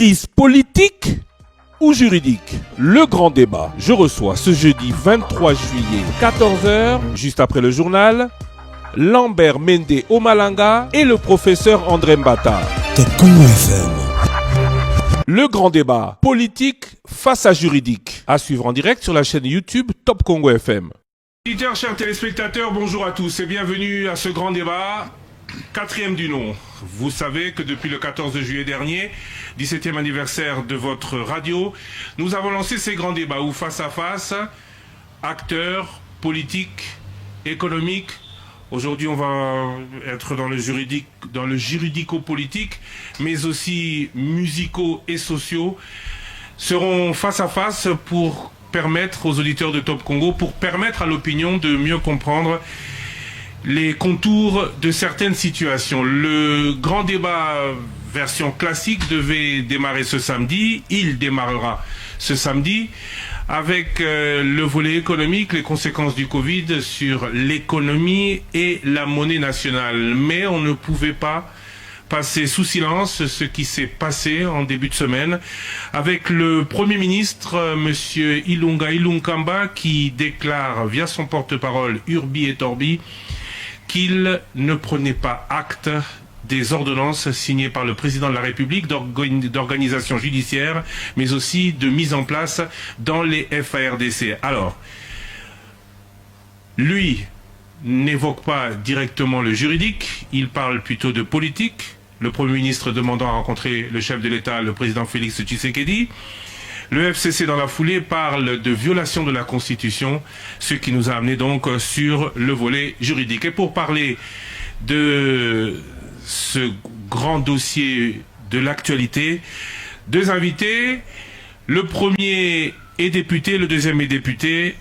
crise politique ou juridique? Le grand débat. Je reçois ce jeudi 23 juillet, 14h, juste après le journal, Lambert Mende Omalanga et le professeur André Mbata. Top Congo FM. Le grand débat politique face à juridique. À suivre en direct sur la chaîne YouTube Top Congo FM. Auditeurs, chers téléspectateurs, bonjour à tous et bienvenue à ce grand débat, 4e du nom. Vous savez que depuis le 14 juillet dernier, 17e anniversaire de votre radio, nous avons lancé ces grands débats où face à face, acteurs, politiques, économiques. Aujourd'hui, on va être dans le juridique, dans le juridico-politique, mais aussi musicaux et sociaux, seront face à face pour permettre aux auditeurs de Top Congo, pour permettre à l'opinion de mieux comprendre les contours de certaines situations. Le grand débat version classique devait démarrer ce samedi. Il démarrera ce samedi avec le volet économique, les conséquences du Covid sur l'économie et la monnaie nationale. Mais on ne pouvait pas passer sous silence ce qui s'est passé en début de semaine avec le Premier ministre, Monsieur Ilunga Ilunkamba, qui déclare via son porte-parole Urbi et Orbi qu'il ne prenait pas acte des ordonnances signées par le président de la République d'organisation judiciaire, mais aussi de mise en place dans les FARDC. Alors, lui n'évoque pas directement le juridique, il parle plutôt de politique, le Premier ministre demandant à rencontrer le chef de l'État, le président Félix Tshisekedi. Le FCC, dans la foulée, parle de violation de la Constitution, ce qui nous a amené donc sur le volet juridique. Et pour parler de ce grand dossier de l'actualité, deux invités. Le premier est député, le deuxième est député.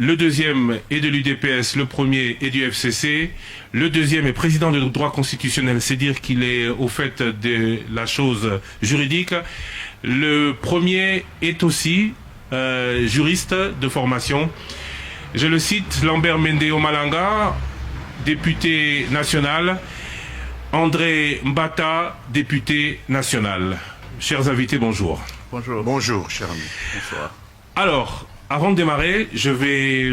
Le deuxième est de l'UDPS, le premier est du FCC. Le deuxième est président de droit constitutionnel, c'est dire qu'il est au fait de la chose juridique. Le premier est aussi juriste de formation. Je le cite, Lambert Mende Omalanga, député national. André Mbata, député national. Chers invités, bonjour. Bonjour. Bonjour, cher ami. Bonsoir. Alors, avant de démarrer, je vais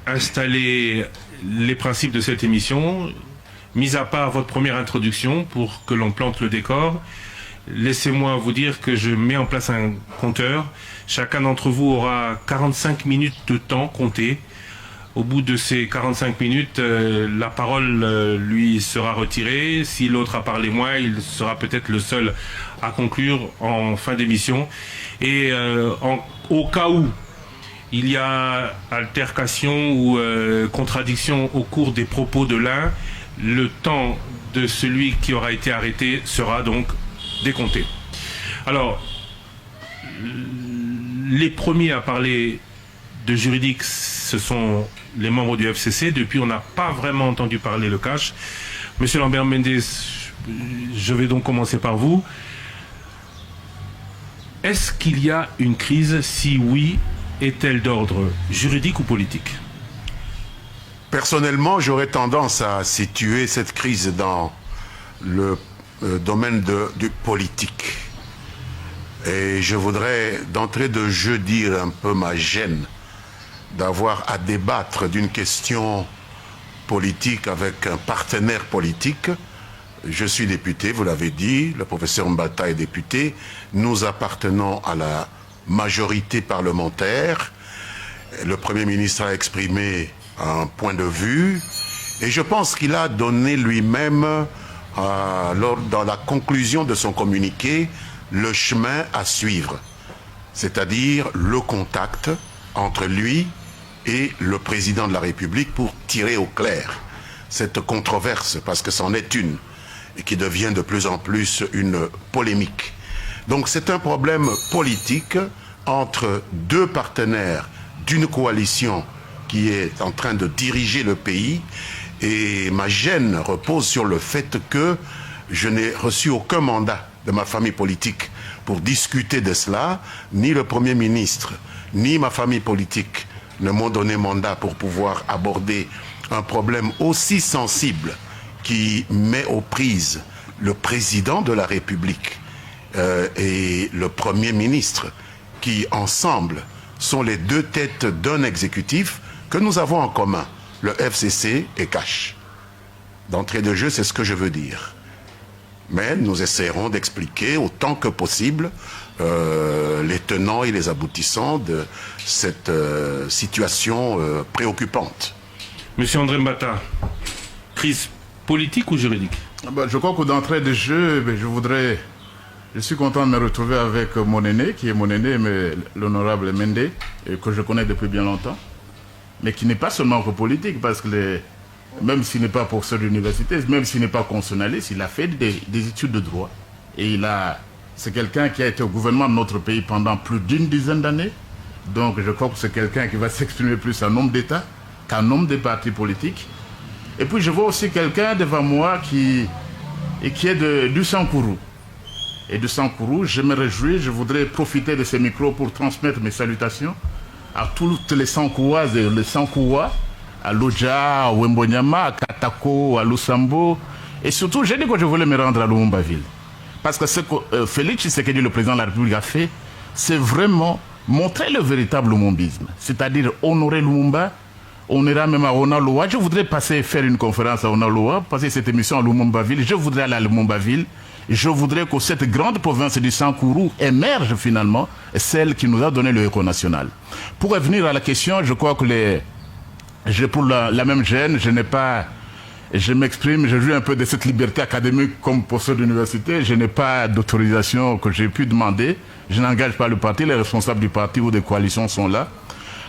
installer les principes de cette émission. Mis à part votre première introduction pour que l'on plante le décor, laissez-moi vous dire que je mets en place un compteur. Chacun d'entre vous aura 45 minutes de temps compté. Au bout de ces 45 minutes, la parole lui sera retirée. Si l'autre a parlé moins, il sera peut-être le seul à conclure en fin d'émission. Et au cas où il y a altercation ou contradiction au cours des propos de l'un, le temps de celui qui aura été arrêté sera donc décompté. Alors, les premiers à parler de juridique, ce sont les membres du FCC. Depuis, on n'a pas vraiment entendu parler le cash. Monsieur Lambert Mendes, je vais donc commencer par vous. Est-ce qu'il y a une crise? Si oui, est-elle d'ordre juridique ou politique? Personnellement, j'aurais tendance à situer cette crise dans le domaine du politique. Et je voudrais d'entrée de jeu dire un peu ma gêne d'avoir à débattre d'une question politique avec un partenaire politique. Je suis député, vous l'avez dit, le professeur Mbata est député. Nous appartenons à la majorité parlementaire. Le Premier ministre a exprimé un point de vue et je pense qu'il a donné lui-même, dans la conclusion de son communiqué, le chemin à suivre, c'est-à-dire le contact entre lui et le président de la République pour tirer au clair cette controverse, parce que c'en est une, et qui devient de plus en plus une polémique. Donc c'est un problème politique entre deux partenaires d'une coalition qui est en train de diriger le pays, et ma gêne repose sur le fait que je n'ai reçu aucun mandat de ma famille politique pour discuter de cela, ni le Premier ministre, ni ma famille politique ne m'ont donné mandat pour pouvoir aborder un problème aussi sensible qui met aux prises le président de la République et le Premier ministre, qui ensemble sont les deux têtes d'un exécutif que nous avons en commun, le FCC et Cash. D'entrée de jeu, c'est ce que je veux dire. Mais nous essaierons d'expliquer autant que possible les tenants et les aboutissants de cette situation préoccupante. Monsieur André Mbata, crise politique ou juridique? Je crois que d'entrée de jeu, je suis content de me retrouver avec mon aîné, qui est mon aîné, mais l'honorable Mende, que je connais depuis bien longtemps, mais qui n'est pas seulement que politique, parce que même s'il n'est pas professeur d'université, même s'il n'est pas constitutionnaliste, il a fait des études de droit. Et c'est quelqu'un qui a été au gouvernement de notre pays pendant plus d'une dizaine d'années. Donc je crois que c'est quelqu'un qui va s'exprimer plus en nombre d'États qu'en nombre de partis politiques. Et puis je vois aussi quelqu'un devant moi qui est du Sankourou. Et du Sankourou, je me réjouis, je voudrais profiter de ces micros pour transmettre mes salutations à toutes les Sankouaises et les Sankouas, à Lodja, à Wembonyama, à Katako, à Lusambo. Et surtout, j'ai dit que je voulais me rendre à Lumumba-Ville. Parce que ce que Félix Tshisekedi, le président de la République, a fait, c'est vraiment montrer le véritable lumumbisme. C'est-à-dire honorer Lumumba. On ira même à Onaloa. Je voudrais faire une conférence à Onaloa, passer cette émission à Lumumba-Ville. Je voudrais aller à Lumumba-Ville. Je voudrais que cette grande province du Sankourou émerge finalement, celle qui nous a donné le héros national. Pour revenir à la question, je crois que j'ai pour la même gêne, je m'exprime, je joue un peu de cette liberté académique comme professeur d'université. Je n'ai pas d'autorisation que j'ai pu demander. Je n'engage pas le parti, les responsables du parti ou des coalitions sont là.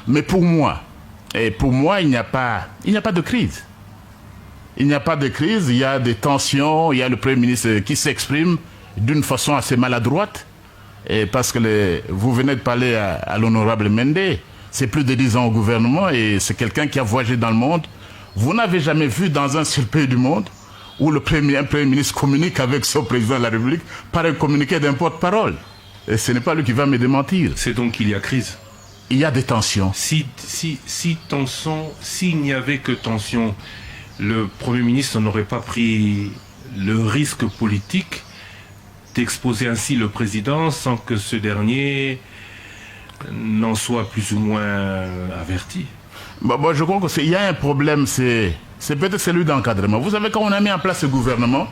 Mais pour moi, il n'y a pas de crise. Il n'y a pas de crise, il y a des tensions, il y a le Premier ministre qui s'exprime d'une façon assez maladroite. Et parce que vous venez de parler à l'honorable Mende, c'est plus de 10 ans au gouvernement et c'est quelqu'un qui a voyagé dans le monde. Vous n'avez jamais vu dans un seul pays du monde où un Premier ministre communique avec son président de la République par un communiqué d'un porte-parole. Et ce n'est pas lui qui va me démentir. C'est donc qu'il y a crise. Il y a des tensions. S'il n'y avait que tension, le Premier ministre n'aurait pas pris le risque politique d'exposer ainsi le président sans que ce dernier n'en soit plus ou moins averti. Je crois qu'il y a un problème, c'est peut-être celui d'encadrement. Vous savez, quand on a mis en place ce gouvernement,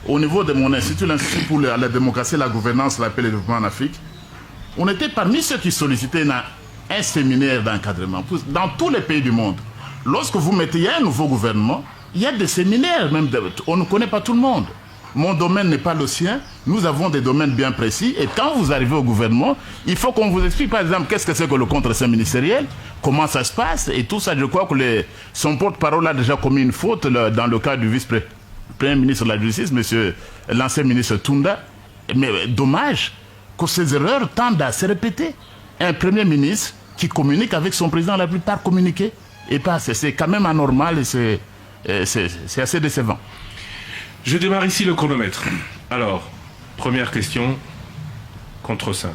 au niveau de mon institut, l'Institut pour la démocratie et la gouvernance, la paix et le développement en Afrique, on était parmi ceux qui sollicitaient un séminaire d'encadrement dans tous les pays du monde. Lorsque vous mettez un nouveau gouvernement, il y a des séminaires, on ne connaît pas tout le monde. Mon domaine n'est pas le sien, nous avons des domaines bien précis et quand vous arrivez au gouvernement, il faut qu'on vous explique par exemple qu'est-ce que c'est que le contre-saint ministériel, comment ça se passe et tout ça. Je crois que son porte-parole a déjà commis une faute dans le cas du vice-premier ministre de la Justice, l'ancien ministre Tunda. Mais dommage que ces erreurs tendent à se répéter. Un Premier ministre qui communique avec son président la plupart communiquer et pas, c'est quand même anormal et c'est assez décevant. Je démarre ici le chronomètre. Alors, première question, contre-saint.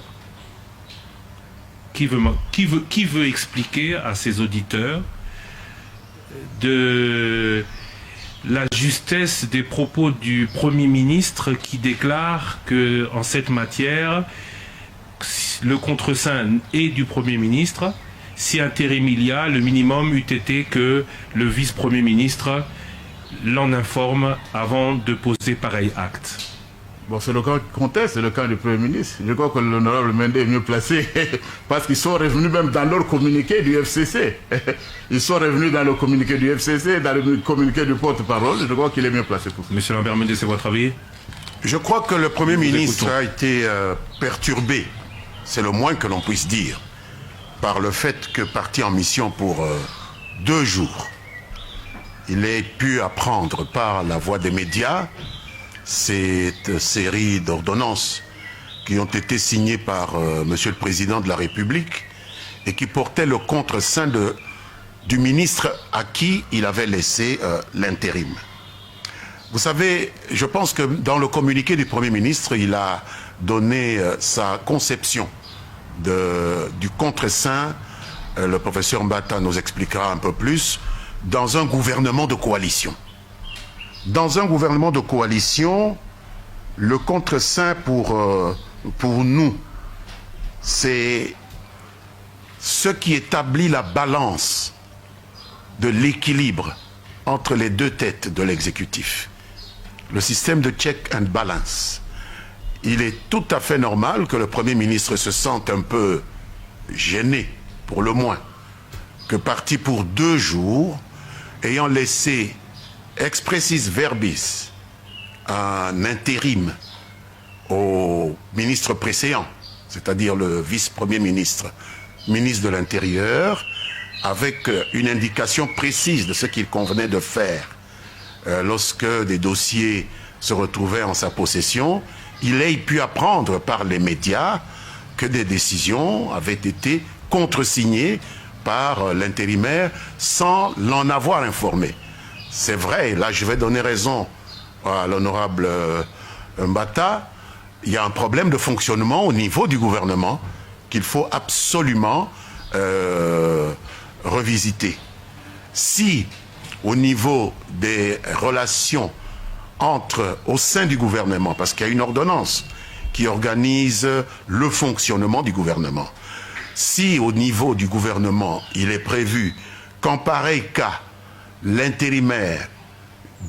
Qui veut expliquer à ses auditeurs de la justesse des propos du Premier ministre qui déclare que en cette matière, le contre-saint est du Premier ministre, si intérim il y a, le minimum eût été que le vice-premier ministre l'en informe avant de poser pareil acte. C'est le cas qui conteste, c'est le cas du Premier ministre. Je crois que l'honorable Mende est mieux placé parce qu'ils sont revenus même dans leur communiqué du FCC. Ils sont revenus dans le communiqué du FCC, dans le communiqué du porte-parole. Je crois qu'il est mieux placé pour ça. Monsieur Lambert Mende, c'est votre avis? Je crois que le Premier ministre a été perturbé, c'est le moins que l'on puisse dire, par le fait que parti en mission pour 2 jours, il ait pu apprendre par la voie des médias cette série d'ordonnances qui ont été signées par Monsieur le Président de la République et qui portaient le contre-saint du ministre à qui il avait laissé l'intérim. Vous savez, je pense que dans le communiqué du Premier ministre, il a donné sa conception du contre-saint. Le professeur Mbata nous expliquera un peu plus. Dans un gouvernement de coalition. Dans un gouvernement de coalition, Le contre-saint pour nous, c'est ce qui établit la balance de l'équilibre entre les deux têtes de l'exécutif. Le système de check and balance. Il est tout à fait normal que le Premier ministre se sente un peu gêné, pour le moins, que parti pour 2 jours, ayant laissé expressis verbis un intérim au ministre précédent, c'est-à-dire le vice-premier ministre, ministre de l'Intérieur, avec une indication précise de ce qu'il convenait de faire lorsque des dossiers se retrouvaient en sa possession, il ait pu apprendre par les médias que des décisions avaient été contresignées par l'intérimaire sans l'en avoir informé. C'est vrai, et là je vais donner raison à l'honorable Mbata, il y a un problème de fonctionnement au niveau du gouvernement qu'il faut absolument revisiter. Si au niveau des relations au sein du gouvernement, parce qu'il y a une ordonnance qui organise le fonctionnement du gouvernement, si au niveau du gouvernement il est prévu qu'en pareil cas l'intérimaire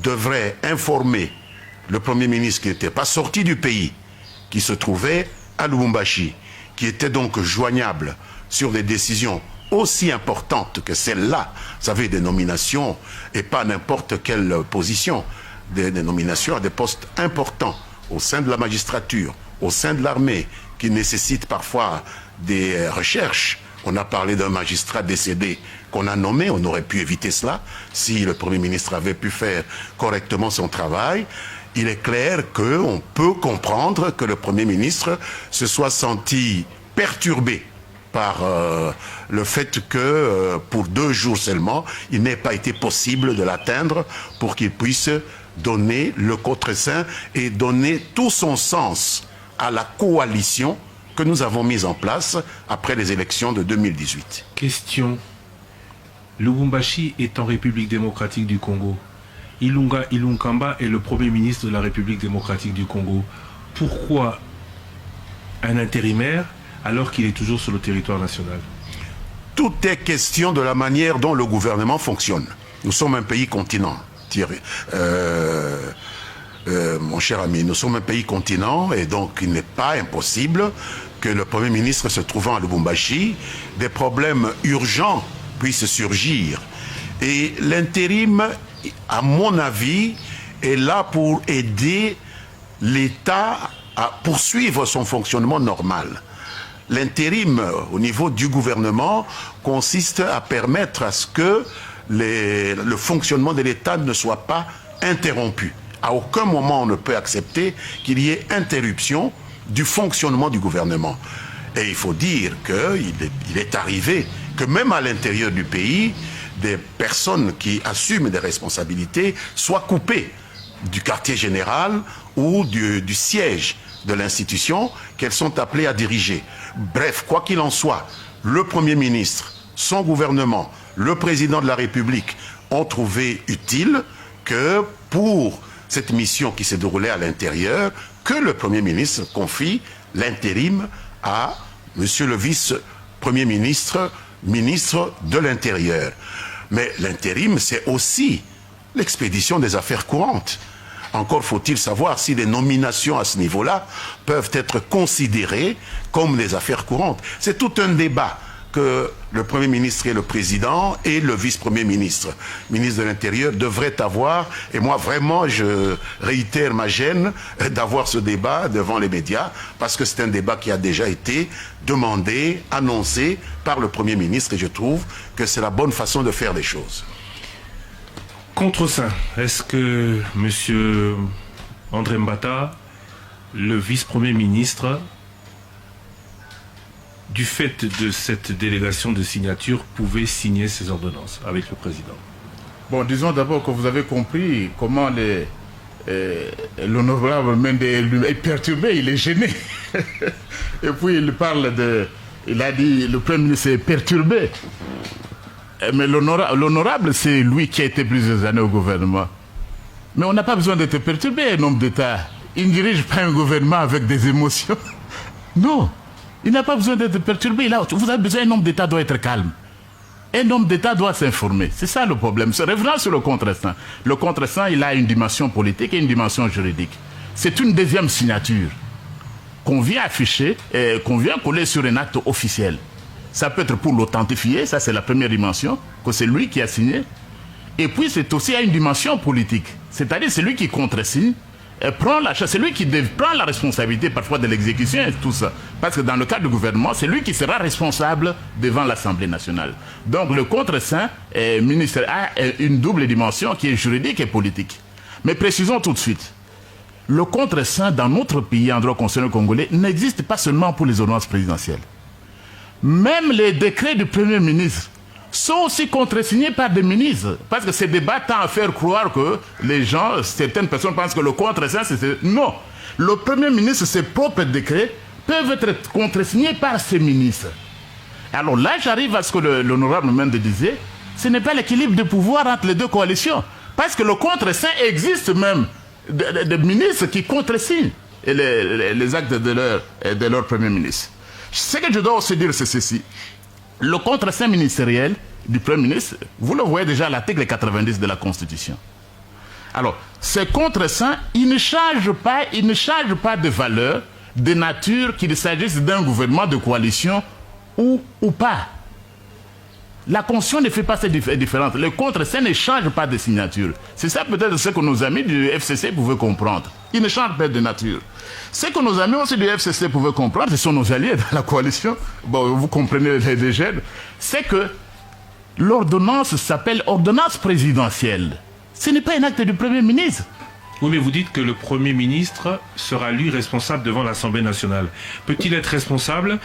devrait informer le Premier ministre qui n'était pas sorti du pays, qui se trouvait à Lubumbashi, qui était donc joignable sur des décisions aussi importantes que celle-là, vous savez, des nominations, et pas n'importe quelle position, des nominations à des postes importants au sein de la magistrature, au sein de l'armée, qui nécessitent parfois des recherches. On a parlé d'un magistrat décédé qu'on a nommé, on aurait pu éviter cela si le Premier ministre avait pu faire correctement son travail. Il est clair qu'on peut comprendre que le Premier ministre se soit senti perturbé par le fait que pour 2 jours seulement, il n'ait pas été possible de l'atteindre pour qu'il puisse donner le contre-saint et donner tout son sens à la coalition que nous avons mise en place après les élections de 2018. Question. Lubumbashi est en République démocratique du Congo. Ilunga Ilunkamba est le Premier ministre de la République démocratique du Congo. Pourquoi un intérimaire alors qu'il est toujours sur le territoire national? Tout est question de la manière dont le gouvernement fonctionne. Nous sommes un pays continent, Thierry. Mon cher ami, nous sommes un pays continent et donc il n'est pas impossible que le Premier ministre se trouvant à Lubumbashi, des problèmes urgents puissent surgir. Et l'intérim, à mon avis, est là pour aider l'État à poursuivre son fonctionnement normal. L'intérim au niveau du gouvernement consiste à permettre à ce que le fonctionnement de l'État ne soit pas interrompu. À aucun moment on ne peut accepter qu'il y ait interruption du fonctionnement du gouvernement. Et il faut dire qu'il est arrivé que même à l'intérieur du pays, des personnes qui assument des responsabilités soient coupées du quartier général ou du siège de l'institution qu'elles sont appelées à diriger. Bref, quoi qu'il en soit, le Premier ministre, son gouvernement, le président de la République ont trouvé utile que pour cette mission qui s'est déroulée à l'intérieur, que le Premier ministre confie l'intérim à Monsieur le vice-premier ministre, ministre de l'Intérieur. Mais l'intérim, c'est aussi l'expédition des affaires courantes. Encore faut-il savoir si les nominations à ce niveau-là peuvent être considérées comme des affaires courantes. C'est tout un débat que le Premier ministre et le Président et le vice-premier ministre, ministre de l'Intérieur, devraient avoir. Et moi, vraiment, je réitère ma gêne d'avoir ce débat devant les médias, parce que c'est un débat qui a déjà été demandé, annoncé par le Premier ministre, et je trouve que c'est la bonne façon de faire les choses. Contre-saint, est-ce que M. André Mbata, le vice-premier ministre, du fait de cette délégation de signature, pouvait signer ces ordonnances avec le président? Bon, disons d'abord que vous avez compris comment l'honorable Mende est perturbé, il est gêné. Et puis il a dit, le Premier ministre est perturbé. Mais l'honorable, c'est lui qui a été plusieurs années au gouvernement. Mais on n'a pas besoin d'être perturbé, un homme d'État il ne dirige pas un gouvernement avec des émotions. Non, il n'a pas besoin d'être perturbé. Là, vous avez besoin, un homme d'État doit être calme. Un homme d'État doit s'informer. C'est ça le problème. Revenons sur le contre-saint. Le contre-saint, il a une dimension politique et une dimension juridique. C'est une deuxième signature qu'on vient afficher, qu'on vient coller sur un acte officiel. Ça peut être pour l'authentifier, ça c'est la première dimension, que c'est lui qui a signé. Et puis c'est aussi à une dimension politique. C'est-à-dire c'est lui qui contresigne, c'est lui qui prend la responsabilité parfois de l'exécution et tout ça. Parce que dans le cadre du gouvernement, c'est lui qui sera responsable devant l'Assemblée nationale. Donc le contre-saint ministre a une double dimension qui est juridique et politique. Mais précisons tout de suite, le contre-saint dans notre pays en droit constitutionnel congolais n'existe pas seulement pour les ordonnances présidentielles. Même les décrets du Premier ministre sont aussi contresignés par des ministres. Parce que ces débats tendent à faire croire que les gens, certaines personnes pensent que le contre-saint, c'est... Non. Le Premier ministre, ses propres décrets peuvent être contresignés par ses ministres. Alors là, j'arrive à ce que l'honorable Mende disait, ce n'est pas l'équilibre de pouvoir entre les deux coalitions. Parce que le contre-saint existe même des ministres qui contresignent les actes de leur Premier ministre. Ce que je dois aussi dire, c'est ceci. Le contre-saint ministériel du Premier ministre, vous le voyez déjà à l'article 90 de la Constitution. Alors, ce contre-saint, il ne change pas de valeur, de nature, qu'il s'agisse d'un gouvernement de coalition ou pas. La Constitution ne fait pas cette différence. Le contre-saint ne change pas de signature. C'est ça peut-être ce que nos amis du FCC pouvaient comprendre. Il ne change pas de nature. Ce que nos amis aussi du FCC pouvaient comprendre, ce sont nos alliés dans la coalition, bon, vous comprenez les jeunes, c'est que l'ordonnance s'appelle ordonnance présidentielle. Ce n'est pas un acte du Premier ministre. Oui, mais vous dites que le Premier ministre sera lui responsable devant l'Assemblée nationale. Peut-il être responsable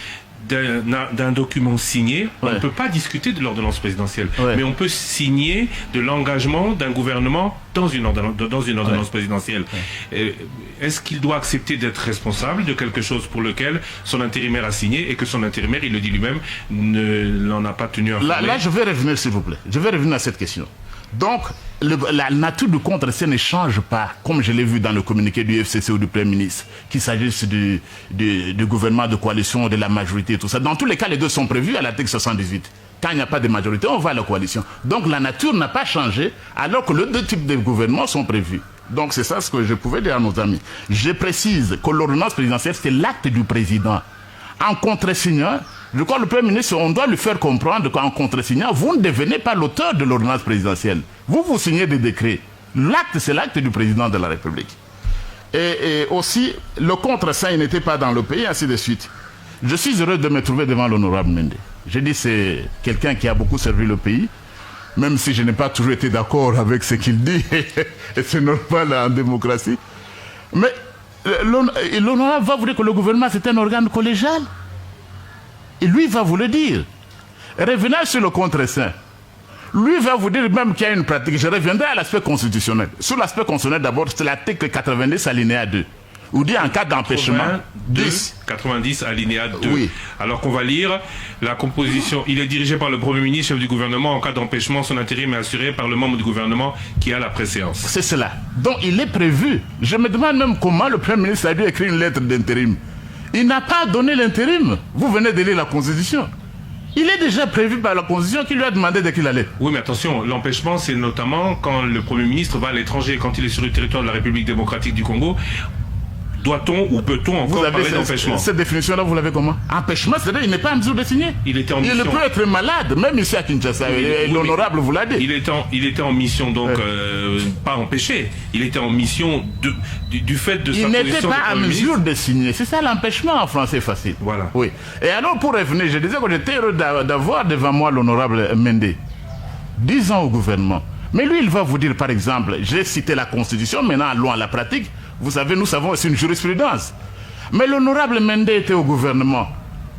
d'un document signé? On ne peut pas discuter de l'ordonnance présidentielle, mais on peut signer de l'engagement d'un gouvernement dans une ordonnance présidentielle. Est-ce qu'il doit accepter d'être responsable de quelque chose pour lequel son intérimaire a signé et que son intérimaire, il le dit lui-même, n'en a pas tenu informé? Là, je vais revenir, s'il vous plaît. Je vais revenir à cette question. Donc, la nature du contre-saint ne change pas, comme je l'ai vu dans le communiqué du FCC ou du Premier ministre, qu'il s'agisse du gouvernement de coalition, de la majorité et tout ça. Dans tous les cas, les deux sont prévus à l'article 78. Quand il n'y a pas de majorité, on va à la coalition. Donc la nature n'a pas changé, alors que les deux types de gouvernements sont prévus. Donc c'est ça ce que je pouvais dire à nos amis. Je précise que l'ordonnance présidentielle, c'est l'acte du président. En contre-signant, je crois que le Premier ministre, on doit lui faire comprendre qu'en contre-signant, vous ne devenez pas l'auteur de l'ordonnance présidentielle. Vous signez des décrets. L'acte, c'est l'acte du président de la République. Et aussi, le contre-saint n'était pas dans le pays, ainsi de suite. Je suis heureux de me trouver devant l'honorable Mende. Je dis c'est quelqu'un qui a beaucoup servi le pays, même si je n'ai pas toujours été d'accord avec ce qu'il dit, et c'est normal en démocratie. Mais l'honorable va vous dire que le gouvernement c'est un organe collégial. Et lui va vous le dire. Revenez sur le contre-saint. Lui va vous dire même qu'il y a une pratique. Je reviendrai à l'aspect constitutionnel. Sur l'aspect constitutionnel d'abord, c'est l'article 90 alinéa 2. Ou dit en cas d'empêchement. 90 alinéa 2. Oui. Alors qu'on va lire la composition. Il est dirigé par le Premier ministre, chef du gouvernement. En cas d'empêchement, son intérim est assuré par le membre du gouvernement qui a la préséance. C'est cela. Donc il est prévu. Je me demande même comment le Premier ministre a dû écrire une lettre d'intérim. Il n'a pas donné l'intérim. Vous venez de lire la Constitution. Il est déjà prévu par la Constitution qui lui a demandé dès qu'il allait. Oui, mais attention, l'empêchement, c'est notamment quand le Premier ministre va à l'étranger, quand il est sur le territoire de la République démocratique du Congo. Doit-on ou peut-on encore parler d'empêchement? Cette définition-là, vous l'avez comment? Empêchement, c'est-à-dire qu'il n'est pas en mesure de signer. Il était en mission. Il peut être malade, même ici à Kinshasa. L'honorable vous l'a dit. Il était en mission, donc pas empêché. Il était en mission du fait de sa position. Il n'était pas en mesure de signer. C'est ça l'empêchement en français facile. Voilà. Oui. Et alors, pour revenir, je disais que j'étais heureux d'avoir devant moi l'honorable Mende. 10 ans au gouvernement. Mais lui, il va vous dire, par exemple, j'ai cité la Constitution, maintenant allons à la pratique. Vous savez, nous savons, c'est une jurisprudence. Mais l'honorable Mende était au gouvernement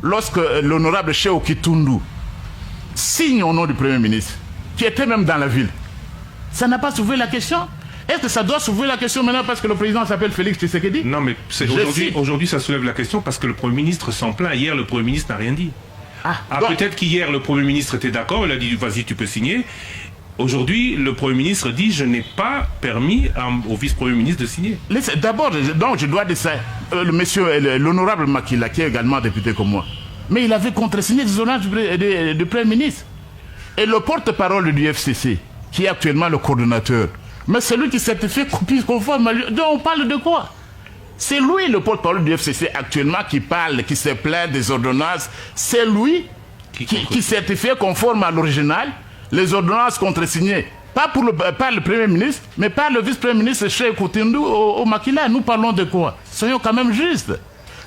lorsque l'honorable Cheikh Kitundu signe au nom du Premier ministre, qui était même dans la ville. Ça n'a pas soulevé la question? Est-ce que ça doit soulever la question maintenant parce que le président s'appelle Félix Tshisekedi? Non, mais aujourd'hui, ça soulève la question parce que le Premier ministre s'en plaint. Hier, le Premier ministre n'a rien dit. Donc, peut-être qu'hier, le Premier ministre était d'accord, il a dit, vas-y, tu peux signer. Aujourd'hui, le Premier ministre dit « Je n'ai pas permis au vice-premier ministre de signer ». D'abord, donc je dois dire ça, l'honorable Makila, qui est également député comme moi, mais il avait contresigné les ordonnances du Premier ministre. Et le porte-parole du FCC, qui est actuellement le coordonnateur, mais celui qui certifie copie conforme, donc on parle de quoi? C'est lui le porte-parole du FCC actuellement qui parle, qui se plaint des ordonnances. C'est lui qui certifie conforme à l'original les ordonnances contresignées. Pas par le Premier ministre, mais par le vice-premier ministre Cheikh Outindu au Makila. Nous parlons de quoi? Soyons quand même justes.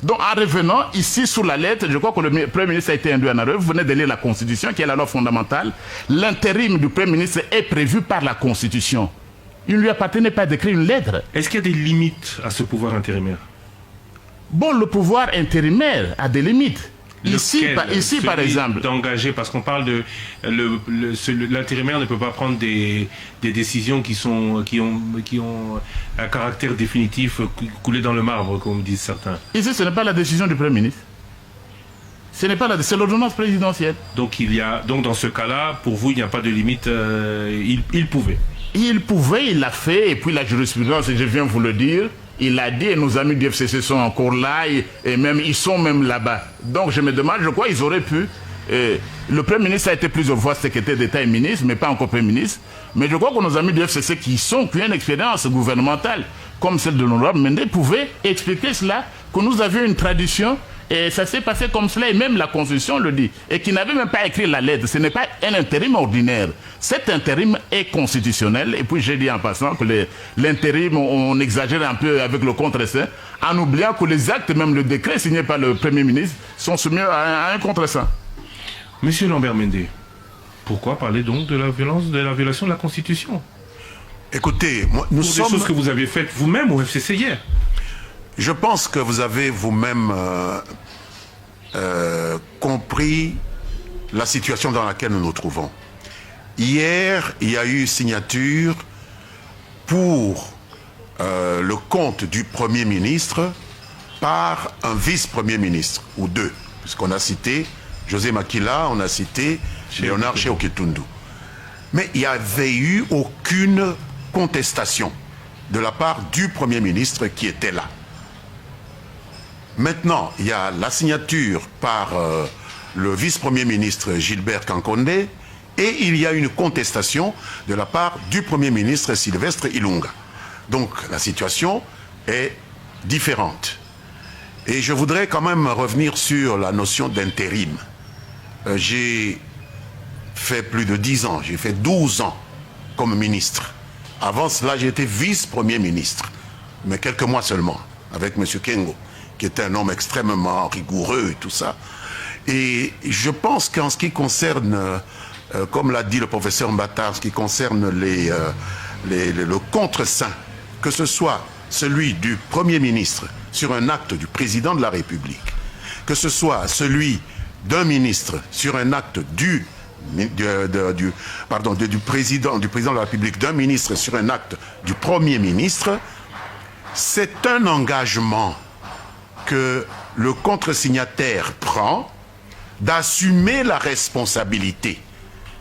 Donc en revenant ici sur la lettre, je crois que le Premier ministre a été induit en erreur. Vous venez de lire la Constitution, qui est la loi fondamentale. L'intérim du Premier ministre est prévu par la Constitution. Il ne lui appartenait pas d'écrire une lettre. Est-ce qu'il y a des limites à ce pouvoir intérimaire? Bon, le pouvoir intérimaire a des limites. Ici, par exemple, d'engager, parce qu'on parle de l'intérimaire ne peut pas prendre des décisions qui ont un caractère définitif coulé dans le marbre, comme disent certains. Ici, ce n'est pas la décision du Premier ministre. Ce n'est pas c'est l'ordonnance présidentielle. Donc dans ce cas-là, pour vous, il n'y a pas de limite. Il pouvait. Il pouvait, il l'a fait, et puis la jurisprudence, et je viens vous le dire. Il l'a dit, et nos amis du FCC sont encore là, et même ils sont même là-bas. Donc je me demande, je crois qu'ils auraient pu. Le Premier ministre a été plusieurs fois secrétaire d'État et ministre, mais pas encore Premier ministre. Mais je crois que nos amis du FCC qui ont une expérience gouvernementale, comme celle de l'honorable Mende, pouvaient expliquer cela, que nous avions une tradition, et ça s'est passé comme cela, et même la Constitution le dit, et qui n'avait même pas écrit la lettre. Ce n'est pas un intérim ordinaire. Cet intérim est constitutionnel, et puis j'ai dit en passant que l'intérim, on exagère un peu avec le contre-saint, en oubliant que les actes, même le décret signé par le Premier ministre, sont soumis à un contre-saint. Monsieur Lambert Mende, pourquoi parler donc de la violation de la Constitution? Écoutez, nous sommes... des choses que vous avez faites vous-même au FCC hier. Je pense que vous avez vous-même compris la situation dans laquelle nous nous trouvons. Hier, il y a eu signature pour le compte du Premier ministre par un vice-premier ministre, ou deux, puisqu'on a cité José Makila, on a cité Léonard Cheikh Outindu. Mais il n'y avait eu aucune contestation de la part du Premier ministre qui était là. Maintenant, il y a la signature par le vice-premier ministre Gilbert Kankonde et il y a une contestation de la part du Premier ministre Sylvestre Ilunga. Donc la situation est différente. Et je voudrais quand même revenir sur la notion d'intérim. J'ai fait plus de 10 ans, j'ai fait 12 ans comme ministre. Avant cela, j'étais vice-premier ministre, mais quelques mois seulement, avec M. Kengo, qui était un homme extrêmement rigoureux et tout ça. Et je pense qu'en ce qui concerne, comme l'a dit le professeur Mbata, en ce qui concerne le contre-saint, que ce soit celui du Premier ministre sur un acte du président de la République, que ce soit celui d'un ministre sur un acte du président de la République, d'un ministre sur un acte du Premier ministre, c'est un engagement que le contre-signataire prend d'assumer la responsabilité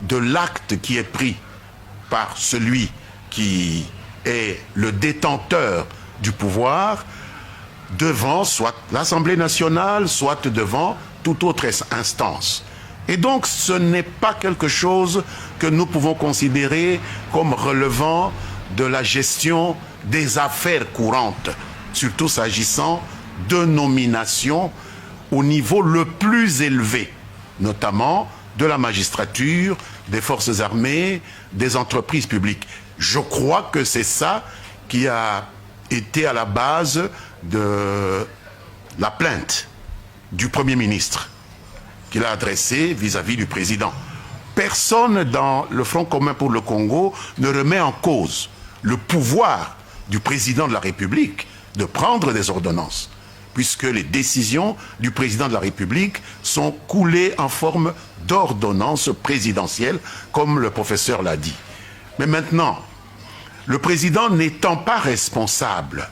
de l'acte qui est pris par celui qui est le détenteur du pouvoir devant soit l'Assemblée nationale, soit devant toute autre instance. Et donc ce n'est pas quelque chose que nous pouvons considérer comme relevant de la gestion des affaires courantes, surtout s'agissant de nominations au niveau le plus élevé, notamment de la magistrature, des forces armées, des entreprises publiques. Je crois que c'est ça qui a été à la base de la plainte du Premier ministre qu'il a adressée vis-à-vis du président. Personne dans le Front commun pour le Congo ne remet en cause le pouvoir du président de la République de prendre des ordonnances, puisque les décisions du président de la République sont coulées en forme d'ordonnance présidentielle, comme le professeur l'a dit. Mais maintenant, le président n'étant pas responsable,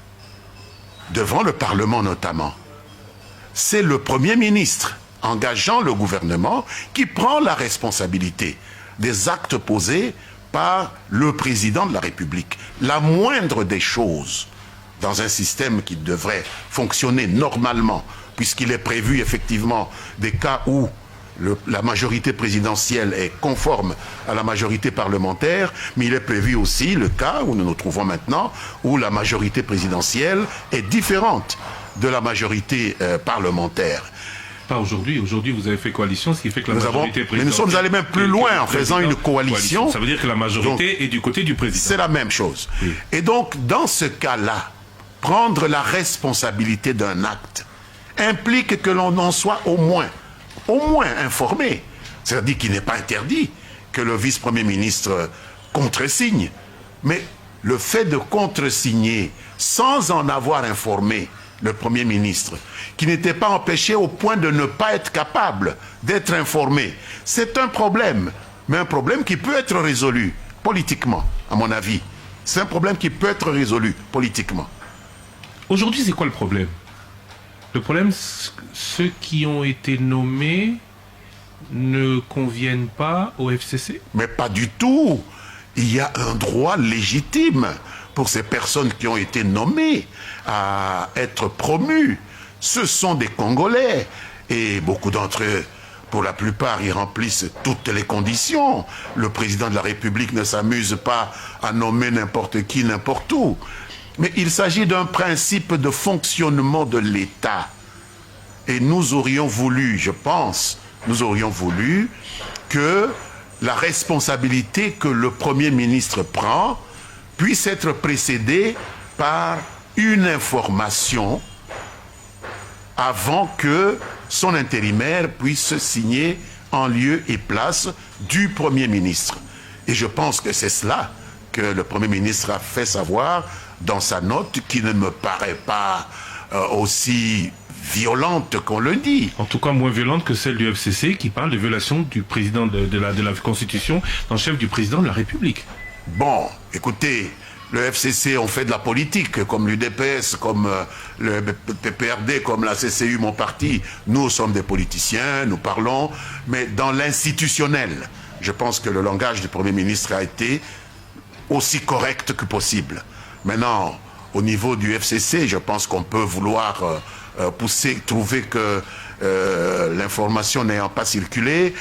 devant le Parlement notamment, c'est le Premier ministre, engageant le gouvernement, qui prend la responsabilité des actes posés par le président de la République. La moindre des choses dans un système qui devrait fonctionner normalement, puisqu'il est prévu effectivement des cas où la majorité présidentielle est conforme à la majorité parlementaire, mais il est prévu aussi le cas où nous nous trouvons maintenant, où la majorité présidentielle est différente de la majorité parlementaire. Pas aujourd'hui. Aujourd'hui, vous avez fait coalition, ce qui fait que la majorité présidentielle... Mais nous sommes allés même plus loin en faisant une coalition. Ça veut dire que la majorité est du côté du président. C'est la même chose. Oui. Et donc, dans ce cas-là, prendre la responsabilité d'un acte implique que l'on en soit au moins informé. C'est-à-dire qu'il n'est pas interdit que le vice-premier ministre contresigne. Mais le fait de contresigner sans en avoir informé le Premier ministre, qui n'était pas empêché au point de ne pas être capable d'être informé, c'est un problème. Mais un problème qui peut être résolu politiquement, à mon avis. C'est un problème qui peut être résolu politiquement. Aujourd'hui, c'est quoi le problème? Le problème, ceux qui ont été nommés ne conviennent pas au FCC? Mais pas du tout. Il y a un droit légitime pour ces personnes qui ont été nommées à être promues. Ce sont des Congolais et beaucoup d'entre eux, pour la plupart, ils remplissent toutes les conditions. Le président de la République ne s'amuse pas à nommer n'importe qui, n'importe où. Mais il s'agit d'un principe de fonctionnement de l'État. Et nous aurions voulu, je pense, nous aurions voulu que la responsabilité que le Premier ministre prend puisse être précédée par une information avant que son intérimaire puisse signer en lieu et place du Premier ministre. Et je pense que c'est cela que le Premier ministre a fait savoir dans sa note, qui ne me paraît pas aussi violente qu'on le dit. En tout cas moins violente que celle du FCC, qui parle de violation du président de la Constitution dans le chef du président de la République. Bon, écoutez, le FCC ont fait de la politique, comme l'UDPS, comme le PPRD, comme la CCU, mon parti. Nous sommes des politiciens, nous parlons, mais dans l'institutionnel, je pense que le langage du Premier ministre a été aussi correct que possible. Maintenant, au niveau du FCC, je pense qu'on peut vouloir trouver que l'information n'ayant pas circulé,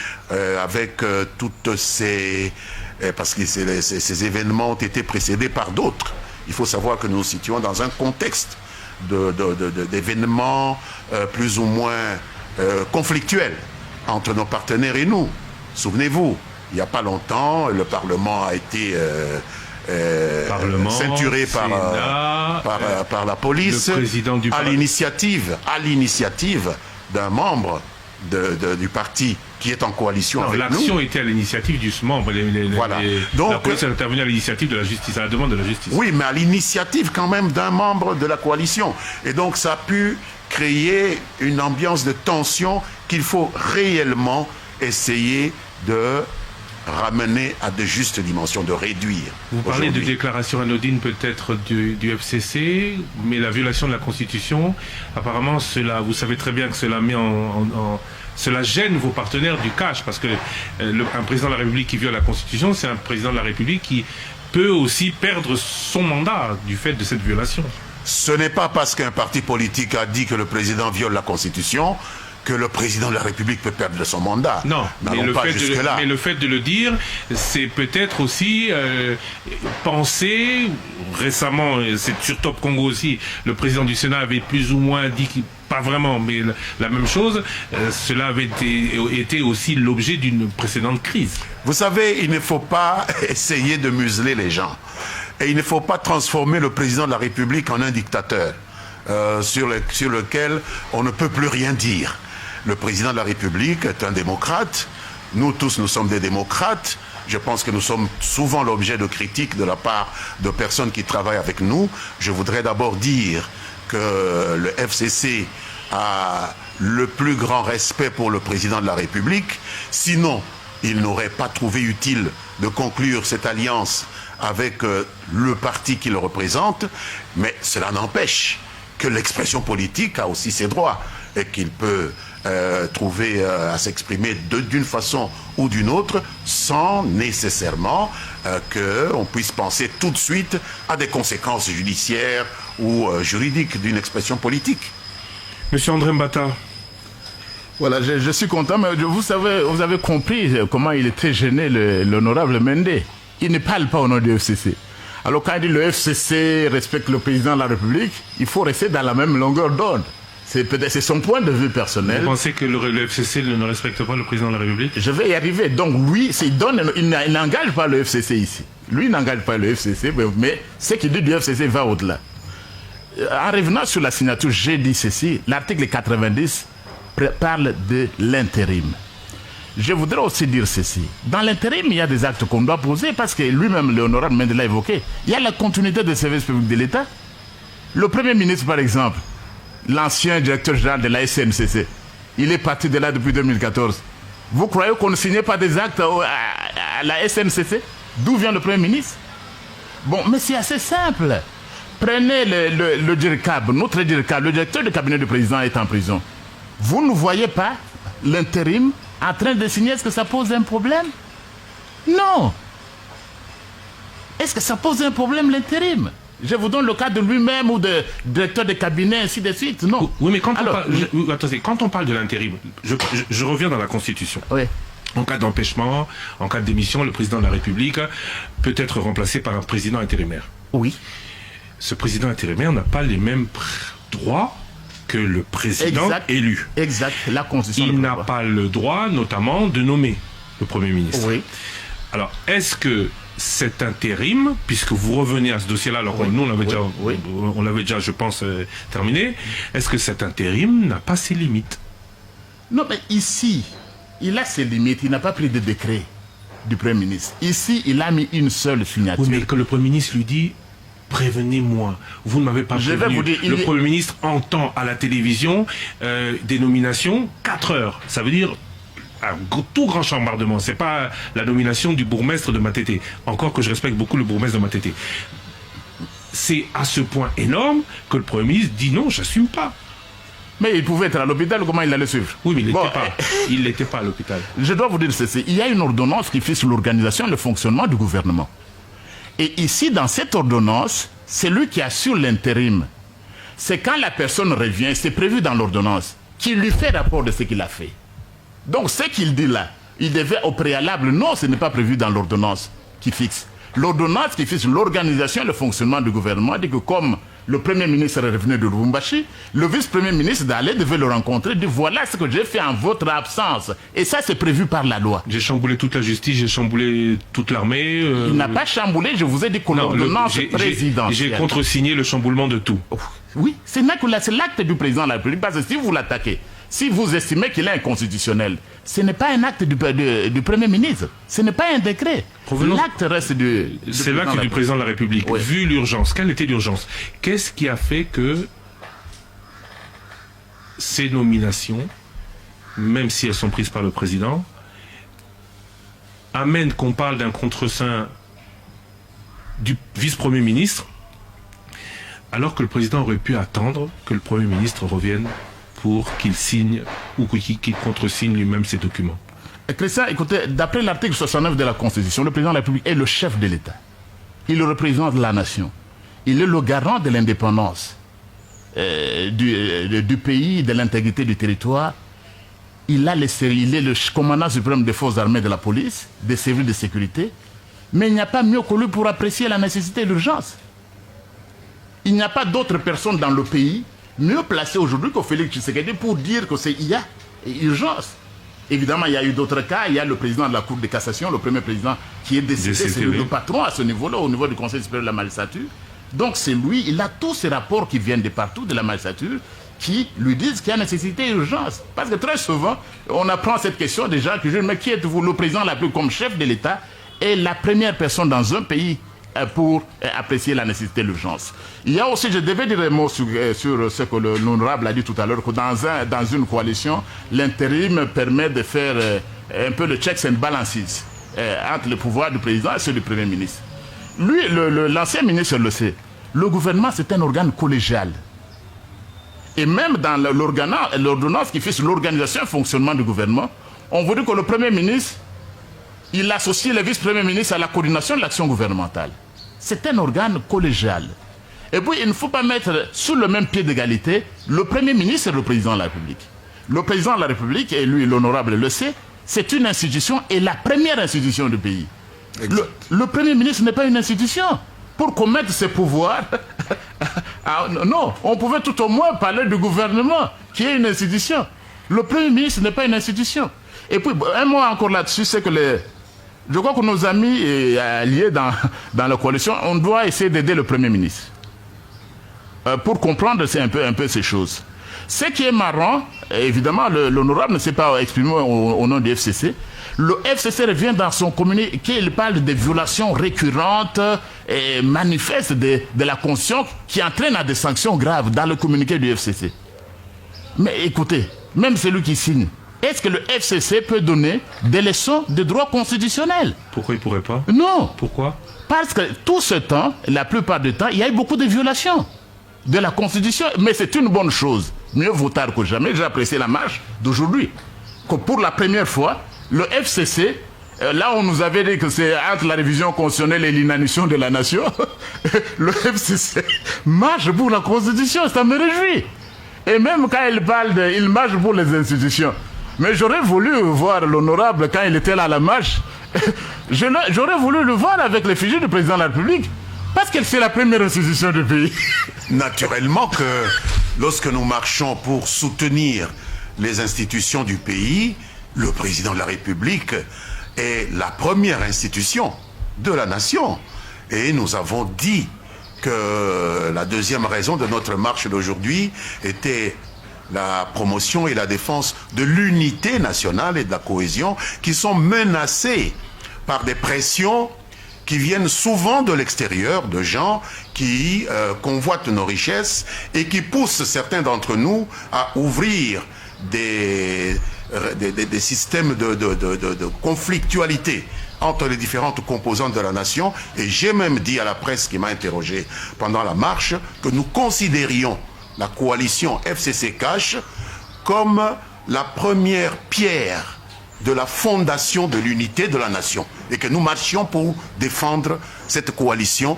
avec toutes ces... parce que ces événements ont été précédés par d'autres. Il faut savoir que nous nous situons dans un contexte d'événements plus ou moins conflictuels entre nos partenaires et nous. Souvenez-vous, il n'y a pas longtemps, le Parlement a été... ceinturé par la police à l'initiative d'un membre du parti qui est en coalition avec nous. L'action était à l'initiative du membre. Voilà. Donc, la police est intervenue à l'initiative de la justice, à la demande de la justice. Oui, mais à l'initiative quand même d'un membre de la coalition. Et donc ça a pu créer une ambiance de tension qu'il faut réellement essayer de ramener à de justes dimensions, de réduire. Vous parlez de déclaration anodine peut-être du FCC, mais la violation de la Constitution, apparemment, vous savez très bien que cela met cela gêne vos partenaires du cash, parce que un président de la République qui viole la Constitution, c'est un président de la République qui peut aussi perdre son mandat du fait de cette violation. Ce n'est pas parce qu'un parti politique a dit que le président viole la Constitution que le président de la République peut perdre son mandat. Non, mais le fait de le dire, c'est peut-être aussi penser, récemment, c'est sur Top Congo aussi, le président du Sénat avait plus ou moins dit pas vraiment, mais la même chose, cela avait été aussi l'objet d'une précédente crise. Vous savez, il ne faut pas essayer de museler les gens. Et il ne faut pas transformer le président de la République en un dictateur sur lequel on ne peut plus rien dire. Le président de la République est un démocrate. Nous tous, nous sommes des démocrates. Je pense que nous sommes souvent l'objet de critiques de la part de personnes qui travaillent avec nous. Je voudrais d'abord dire que le FCC a le plus grand respect pour le président de la République. Sinon, il n'aurait pas trouvé utile de conclure cette alliance avec le parti qu'il représente. Mais cela n'empêche que l'expression politique a aussi ses droits et qu'il peut trouver à s'exprimer d'une façon ou d'une autre, sans nécessairement qu'on puisse penser tout de suite à des conséquences judiciaires ou juridiques d'une expression politique. Monsieur André Mbata. Voilà, je suis content, mais vous savez, vous avez compris comment il était gêné, l'honorable Mende. Il ne parle pas au nom du FCC. Alors quand il dit le FCC respecte le président de la République, il faut rester dans la même longueur d'onde. C'est son point de vue personnel. Vous pensez que le FCC ne respecte pas le président de la République? Je vais y arriver. Donc lui, il n'engage pas le FCC ici. Lui, il n'engage pas le FCC, mais ce qu'il dit du FCC va au-delà. En revenant sur la signature, j'ai dit ceci, l'article 90 parle de l'intérim. Je voudrais aussi dire ceci. Dans l'intérim, il y a des actes qu'on doit poser parce que lui-même, l'honorable Mende l'a évoqué. Il y a la continuité des services publics de l'État. Le Premier ministre, par exemple, l'ancien directeur général de la SNCC, il est parti de là depuis 2014. Vous croyez qu'on ne signait pas des actes à la SNCC? D'où vient le Premier ministre? Bon, mais c'est assez simple. Prenez le DIRCAB, notre DIRCAB, le directeur du cabinet du président est en prison. Vous ne voyez pas l'intérim en train de signer? Est-ce que ça pose un problème? Non. Est-ce que ça pose un problème, l'intérim? Je vous donne le cas de lui-même ou de directeur de cabinet, ainsi de suite. Non. Oui, mais quand on parle de l'intérim, je reviens dans la Constitution. Oui. En cas d'empêchement, en cas de démission, le président de la République peut être remplacé par un président intérimaire. Oui. Ce président intérimaire n'a pas les mêmes droits que le président élu. Exact, la Constitution. Il n'a pas le droit, notamment, de nommer le Premier ministre. Oui. Alors, est-ce que cet intérim, puisque vous revenez à ce dossier-là, alors que nous, on l'avait déjà, je pense, terminé, est-ce que cet intérim n'a pas ses limites? Non, mais ici, il a ses limites. Il n'a pas pris de décret du Premier ministre. Ici, il a mis une seule signature. Oui, mais que le Premier ministre lui dit... Prévenez-moi, vous ne m'avez pas prévenu. Vous dire, le Premier ministre entend à la télévision des nominations 4 heures. Ça veut dire un tout grand chambardement. C'est pas la nomination du bourgmestre de Matete. Encore que je respecte beaucoup le bourgmestre de Matete. C'est à ce point énorme que le Premier ministre dit non, j'assume pas. Mais il pouvait être à l'hôpital, comment il allait suivre? Oui, mais il n'était pas à l'hôpital. Je dois vous dire ceci. Il y a une ordonnance qui fixe l'organisation et le fonctionnement du gouvernement. Et ici, dans cette ordonnance, c'est lui qui assure l'intérim. C'est quand la personne revient, c'est prévu dans l'ordonnance, qu'il lui fait rapport de ce qu'il a fait. Donc, ce qu'il dit là, il devait au préalable, non, ce n'est pas prévu dans l'ordonnance qui fixe. L'ordonnance qui fixe l'organisation et le fonctionnement du gouvernement dit que comme le Premier ministre est revenu de Lubumbashi, le vice-premier ministre d'Alé devait le rencontrer, dit voilà ce que j'ai fait en votre absence. Et ça, c'est prévu par la loi. J'ai chamboulé toute la justice, j'ai chamboulé toute l'armée. Il n'a pas chamboulé, je vous ai dit que l'ordonnance présidentielle. J'ai contresigné le chamboulement de tout. Oui, c'est l'acte du président de la République. Parce que si vous l'attaquez, si vous estimez qu'il est inconstitutionnel, ce n'est pas un acte du Premier ministre. Ce n'est pas un décret. L'acte reste du C'est l'acte du président de la République. Oui. Vu l'urgence, quelle était l'urgence? Qu'est-ce qui a fait que ces nominations, même si elles sont prises par le président, amènent qu'on parle d'un contre-seing du vice-premier ministre, alors que le président aurait pu attendre que le Premier ministre revienne pour qu'il signe ou qu'il contresigne lui-même ces documents. Christian, écoutez, d'après l'article 69 de la Constitution, le président de la République est le chef de l'État. Il représente la nation. Il est le garant de l'indépendance du pays, de l'intégrité du territoire. Il est le commandant suprême des forces armées de la police, des services de sécurité. Mais il n'y a pas mieux que lui pour apprécier la nécessité et l'urgence. Il n'y a pas d'autres personnes dans le pays mieux placées aujourd'hui que Félix Tshisekedi pour dire qu'il y a urgence. Évidemment, il y a eu d'autres cas. Il y a le président de la Cour de cassation, le premier président qui est décédé, c'est le patron à ce niveau-là, au niveau du Conseil supérieur de la magistrature. Donc c'est lui, il a tous ces rapports qui viennent de partout, de la magistrature, qui lui disent qu'il y a nécessité et urgence. Parce que très souvent, on apprend cette question des gens qui disent « Mais qui êtes-vous? Le président de la République comme chef de l'État est la première personne dans un pays pour apprécier la nécessité et l'urgence. » Il y a aussi, je devais dire un mot sur ce que l'honorable a dit tout à l'heure, que dans une coalition, l'intérim permet de faire un peu le checks and balances entre le pouvoir du président et ceux du Premier ministre. Lui, l'ancien ministre le sait, le gouvernement c'est un organe collégial. Et même dans l'ordonnance qui fait sur l'organisation et fonctionnement du gouvernement, on vous dit que le Premier ministre, il associe les vice-premiers ministres à la coordination de l'action gouvernementale. C'est un organe collégial. Et puis, il ne faut pas mettre sur le même pied d'égalité le Premier ministre et le Président de la République. Le Président de la République, et lui, l'honorable le sait, c'est une institution et la première institution du pays. Le Premier ministre n'est pas une institution. Pour commettre ses pouvoirs, non, on pouvait tout au moins parler du gouvernement, qui est une institution. Le Premier ministre n'est pas une institution. Et puis, un mot encore là-dessus, c'est que je crois que nos amis et alliés dans la coalition, on doit essayer d'aider le Premier ministre. Pour comprendre un peu ces choses. Ce qui est marrant, évidemment, l'honorable ne s'est pas exprimé au nom du FCC. Le FCC revient dans son communiqué, il parle des violations récurrentes et manifestes de la Constitution qui entraînent à des sanctions graves dans le communiqué du FCC. Mais écoutez, même celui qui signe, est-ce que le FCC peut donner des leçons de droit constitutionnel? Pourquoi il ne pourrait pas? Non. Pourquoi? Parce que tout ce temps, la plupart du temps, il y a eu beaucoup de violations de la Constitution, mais c'est une bonne chose. Mieux vaut tard que jamais. J'ai apprécié la marche d'aujourd'hui. Que pour la première fois, le FCC, là on nous avait dit que c'est entre la révision constitutionnelle et l'inanition de la nation, le FCC marche pour la Constitution, ça me réjouit. Et même quand il parle il marche pour les institutions. Mais j'aurais voulu voir l'honorable quand il était là à la marche. J'aurais voulu le voir avec l'effigie du président de la République. Parce que c'est la première institution du pays. Naturellement que lorsque nous marchons pour soutenir les institutions du pays, le président de la République est la première institution de la nation. Et nous avons dit que la deuxième raison de notre marche d'aujourd'hui était la promotion et la défense de l'unité nationale et de la cohésion qui sont menacées par des pressions qui viennent souvent de l'extérieur, de gens qui convoitent nos richesses et qui poussent certains d'entre nous à ouvrir des systèmes de conflictualité entre les différentes composantes de la nation. Et j'ai même dit à la presse qui m'a interrogé pendant la marche que nous considérions la coalition FCC-Cash comme la première pierre de la fondation de l'unité de la nation et que nous marchions pour défendre cette coalition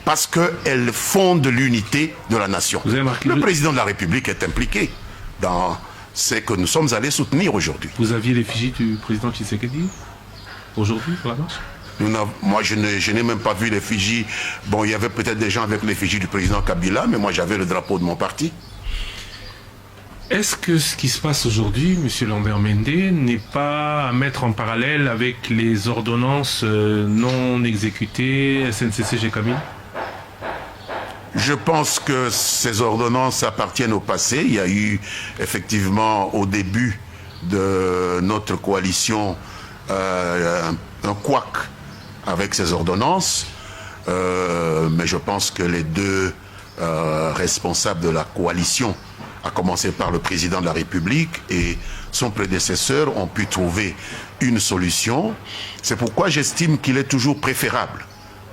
parce qu'elle fonde l'unité de la nation. Le président de la République est impliqué dans ce que nous sommes allés soutenir aujourd'hui. Vous aviez l'effigie du président Tshisekedi aujourd'hui pour la marche? Moi, je n'ai même pas vu l'effigie. Bon, il y avait peut-être des gens avec l'effigie du président Kabila, mais moi j'avais le drapeau de mon parti. Est-ce que ce qui se passe aujourd'hui, M. Lambert Mende, n'est pas à mettre en parallèle avec les ordonnances non exécutées SNCC-GECAMIN? Je pense que ces ordonnances appartiennent au passé. Il y a eu effectivement au début de notre coalition un couac avec ces ordonnances. Mais je pense que les deux responsables de la coalition, à commencer par le président de la République et son prédécesseur, ont pu trouver une solution. C'est pourquoi j'estime qu'il est toujours préférable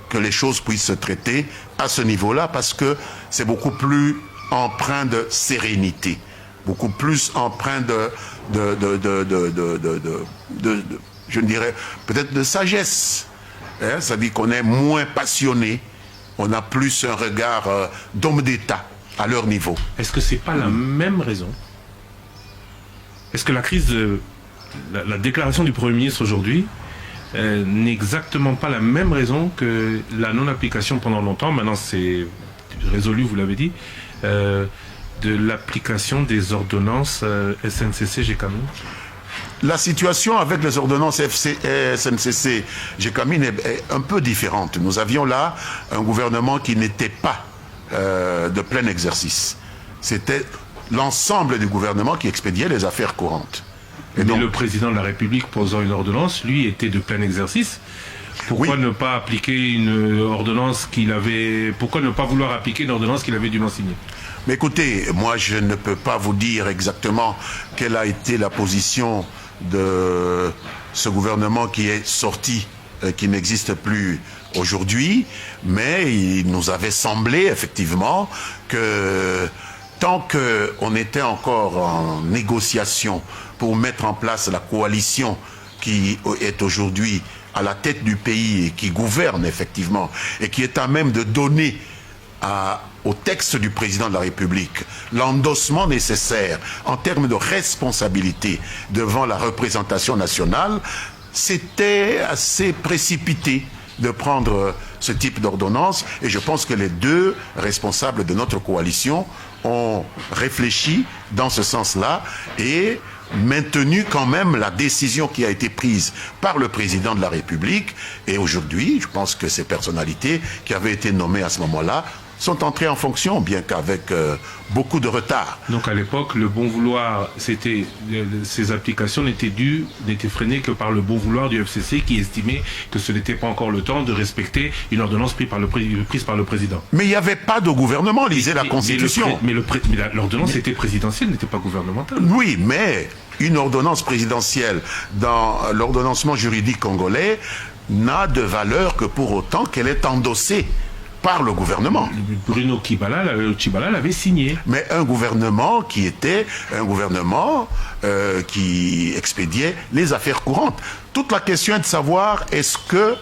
que les choses puissent se traiter à ce niveau-là, parce que c'est beaucoup plus empreint de sérénité, beaucoup plus empreint je dirais, peut-être de sagesse. Hein? Ça dit qu'on est moins passionné, on a plus un regard d'homme d'État à leur niveau. Est-ce que c'est pas la même raison? Est-ce que la crise de la déclaration du Premier ministre aujourd'hui n'est exactement pas la même raison que la non-application pendant longtemps, maintenant c'est résolu, vous l'avez dit, de l'application des ordonnances SNCC-GECAMIN? La situation avec les ordonnances SNCC-GECAMIN est un peu différente. Nous avions là un gouvernement qui n'était pas de plein exercice. C'était l'ensemble du gouvernement qui expédiait les affaires courantes. Et donc, le président de la République posant une ordonnance, lui, était de plein exercice. Pourquoi ne pas appliquer une ordonnance qu'il avait... Pourquoi ne pas vouloir appliquer une ordonnance qu'il avait dûment signer? Mais écoutez, moi je ne peux pas vous dire exactement quelle a été la position de ce gouvernement qui est sorti, qui n'existe plus aujourd'hui, mais il nous avait semblé effectivement que tant qu'on était encore en négociation pour mettre en place la coalition qui est aujourd'hui à la tête du pays et qui gouverne effectivement et qui est à même de donner au texte du président de la République l'endossement nécessaire en termes de responsabilité devant la représentation nationale, c'était assez précipité de prendre ce type d'ordonnance et je pense que les deux responsables de notre coalition ont réfléchi dans ce sens-là et maintenu quand même la décision qui a été prise par le président de la République. Et aujourd'hui, je pense que ces personnalités qui avaient été nommées à ce moment-là sont entrées en fonction, bien qu'avec beaucoup de retard. Donc à l'époque, le bon vouloir, ces applications n'étaient freinées que par le bon vouloir du FCC qui estimait que ce n'était pas encore le temps de respecter une ordonnance prise par le président. Mais il n'y avait pas de gouvernement, lisez la Constitution. Mais l'ordonnance était présidentielle, n'était pas gouvernementale. Oui, mais une ordonnance présidentielle dans l'ordonnancement juridique congolais n'a de valeur que pour autant qu'elle est endossée par le gouvernement. Bruno Tshibala l'avait signé. Mais un gouvernement qui était un gouvernement qui expédiait les affaires courantes. Toute la question est de savoir est-ce que